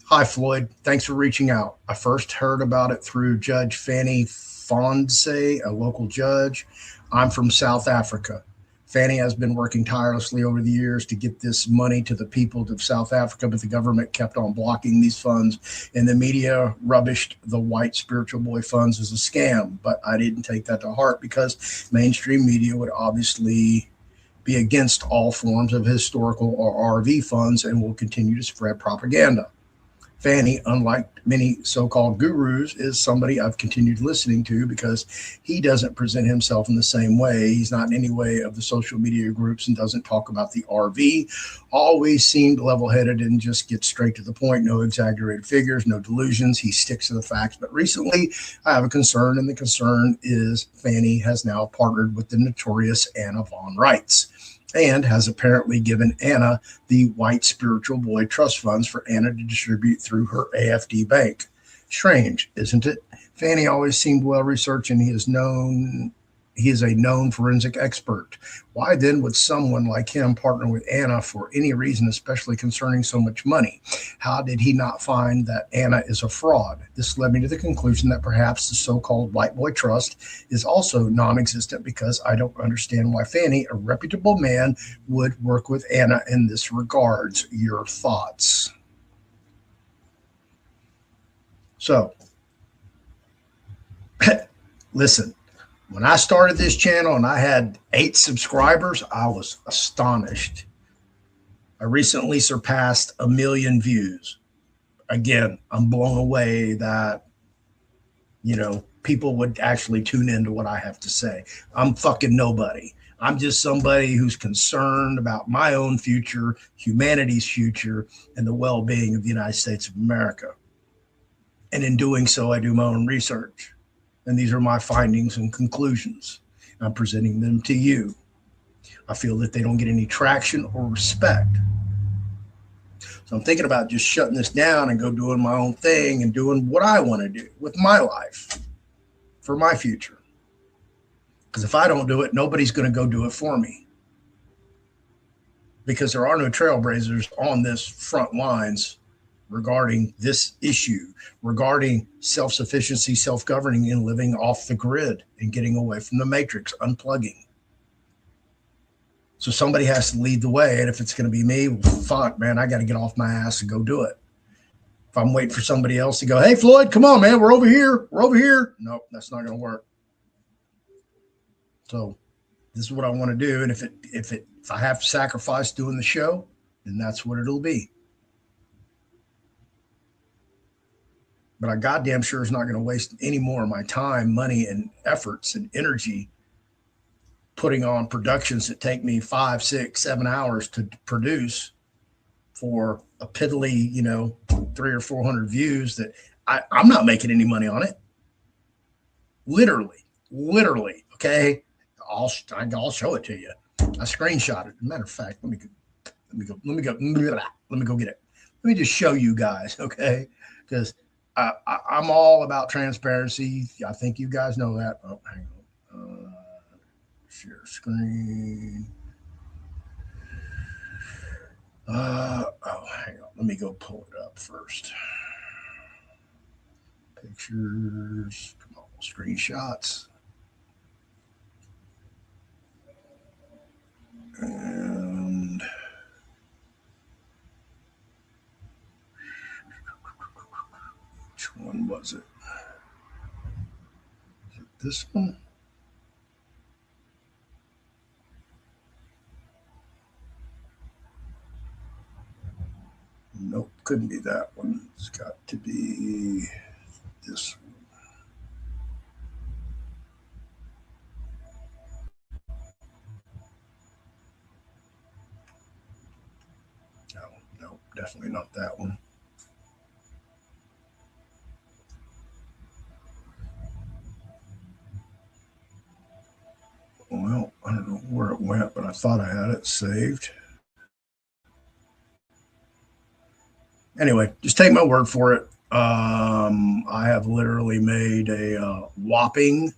Hi, Floyd. Thanks for reaching out. I first heard about it through Judge Fanny Fondse, a local judge. I'm from South Africa. Fanny has been working tirelessly over the years to get this money to the people of South Africa, but the government kept on blocking these funds, and the media rubbished the white spiritual boy funds as a scam. But I didn't take that to heart because mainstream media would obviously be against all forms of historical or RV funds and will continue to spread propaganda. Fanny, unlike many so-called gurus, is somebody I've continued listening to because he doesn't present himself in the same way. He's not in any way of the social media groups and doesn't talk about the RV. Always seemed level-headed and just gets straight to the point. No exaggerated figures, no delusions. He sticks to the facts. But recently, I have a concern, and the concern is Fanny has now partnered with the notorious Anna Von Reitz and has apparently given Anna the white spiritual boy trust funds for Anna to distribute through her AFD bank. Strange, isn't it? Fanny always seemed well researched, and he is a known forensic expert. Why then would someone like him partner with Anna for any reason, especially concerning so much money? How did he not find that Anna is a fraud? This led me to the conclusion that perhaps the so-called white boy trust is also non-existent because I don't understand why Fanny, a reputable man, would work with Anna in this regards. Your thoughts? So, listen. When I started this channel and I had 8 subscribers, I was astonished. I recently surpassed 1 million views. Again, I'm blown away that, people would actually tune into what I have to say. I'm fucking nobody. I'm just somebody who's concerned about my own future, humanity's future, and the well-being of the United States of America. And in doing so, I do my own research. And these are my findings and conclusions. I'm presenting them to you. I feel that they don't get any traction or respect. So I'm thinking about just shutting this down and go doing my own thing and doing what I want to do with my life for my future. Because if I don't do it, nobody's going to go do it for me. Because there are no trailblazers on this front lines regarding this issue, regarding self-sufficiency, self-governing, and living off the grid and getting away from the matrix, unplugging. So somebody has to lead the way. And if it's going to be me, well, fuck, man, I got to get off my ass and go do it. If I'm waiting for somebody else to go, hey, Floyd, come on, man, we're over here. We're over here. Nope, that's not going to work. So this is what I want to do. And if I have to sacrifice doing the show, then that's what it'll be. But I goddamn sure is not going to waste any more of my time, money, and efforts and energy putting on productions that take me 5, 6, 7 hours to produce for a piddly, 300 or 400 views that I'm not making any money on it. Literally. Okay. I'll show it to you. I screenshot it. As a matter of fact, let me go get it. Let me just show you guys. Okay. Because I'm all about transparency. I think you guys know that. Oh, hang on. Share screen. Hang on. Let me go pull it up first. Pictures. Come on. Screenshots. And which one was it? Is it this one? Nope, couldn't be that one. It's got to be this one. Nope, definitely not that one. Well, I don't know where it went, but I thought I had it saved. Anyway, just take my word for it. I have literally made a whopping.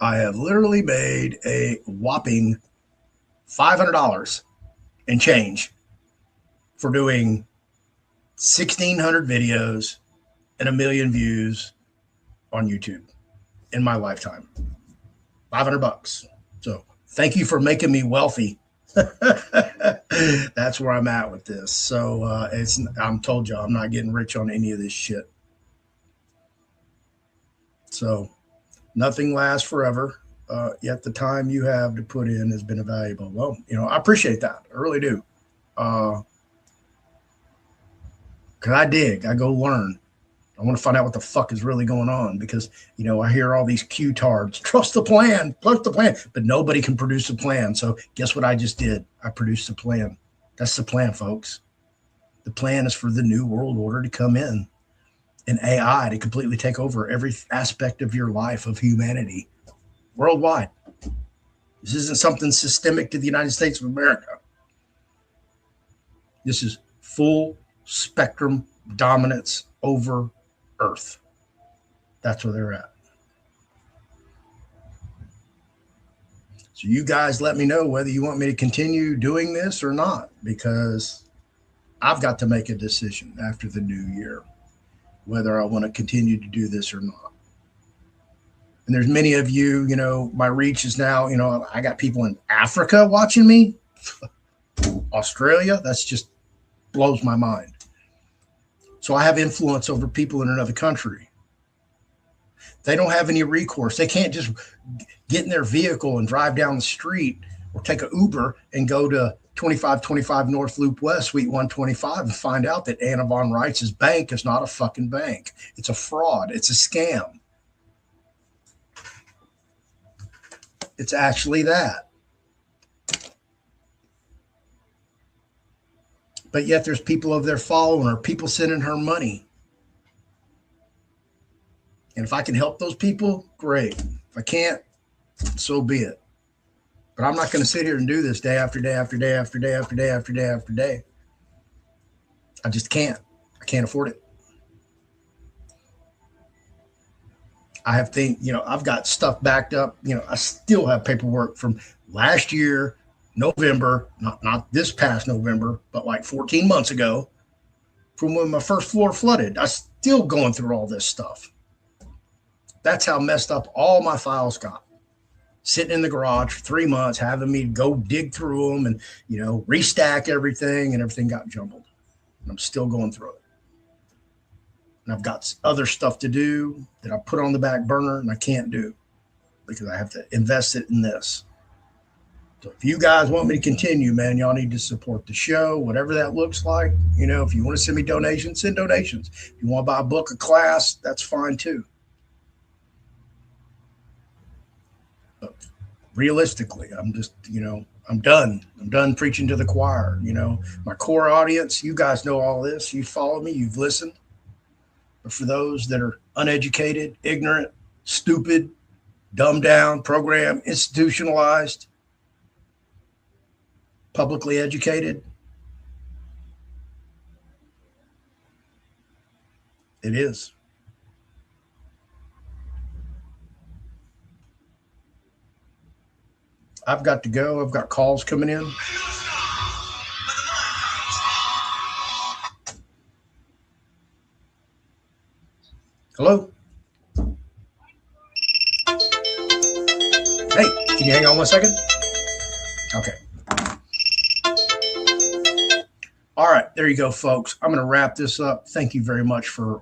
I have literally made a whopping $500 and change for doing 1,600 videos and 1 million views on YouTube in my lifetime. $500. So thank you for making me wealthy. That's where I'm at with this. So I'm told you I'm not getting rich on any of this shit. So nothing lasts forever. Yet the time you have to put in has been invaluable. Well, I appreciate that. I really do. Because I dig. I go learn. I want to find out what the fuck is really going on because, I hear all these Q-tards, trust the plan, but nobody can produce a plan. So guess what I just did? I produced a plan. That's the plan, folks. The plan is for the new world order to come in and AI to completely take over every aspect of your life, of humanity, worldwide. This isn't something systemic to the United States of America. This is full spectrum dominance over Earth. That's where they're at. So you guys let me know whether you want me to continue doing this or not, because I've got to make a decision after the new year whether I want to continue to do this or not. And there's many of you, my reach is now, I got people in Africa watching me, Australia. That's just blows my mind. So I have influence over people in another country. They don't have any recourse. They can't just get in their vehicle and drive down the street or take an Uber and go to 2525 North Loop West, Suite 125, and find out that Anna Von Reitz's bank is not a fucking bank. It's a fraud. It's a scam. It's actually that. But yet there's people over there following her, people sending her money. And if I can help those people, great. If I can't, so be it. But I'm not going to sit here and do this day after day after day after day after day after day after day. I just can't. I can't afford it. I have things, I've got stuff backed up. I still have paperwork from last year, November, not this past November, but like 14 months ago, from when my first floor flooded. I'm still going through all this stuff. That's how messed up all my files got. Sitting in the garage for 3 months, having me go dig through them and, restack everything, and everything got jumbled. And I'm still going through it. And I've got other stuff to do that I put on the back burner and I can't do because I have to invest it in this. So if you guys want me to continue, man, y'all need to support the show, whatever that looks like. If you want to send me donations, send donations. If you want to buy a book, a class, that's fine too. But realistically, I'm just, I'm done. I'm done preaching to the choir. My core audience, you guys know all this. You follow me, you've listened. But for those that are uneducated, ignorant, stupid, dumbed down, programmed, institutionalized, publicly educated, it is. I've got to go. I've got calls coming in. Hello? Hey, can you hang on 1 second? Okay. All right, there you go, folks. I'm going to wrap this up. Thank you very much for,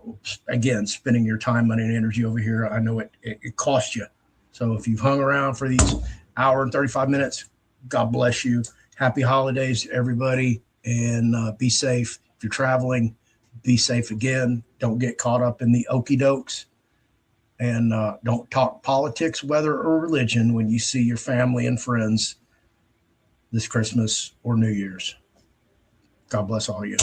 again, spending your time, money, and energy over here. I know it cost you. So if you've hung around for these hour and 35 minutes, God bless you. Happy holidays to everybody, and be safe. If you're traveling, be safe again. Don't get caught up in the okie dokes, and don't talk politics, weather, or religion when you see your family and friends this Christmas or New Year's. God bless all of you.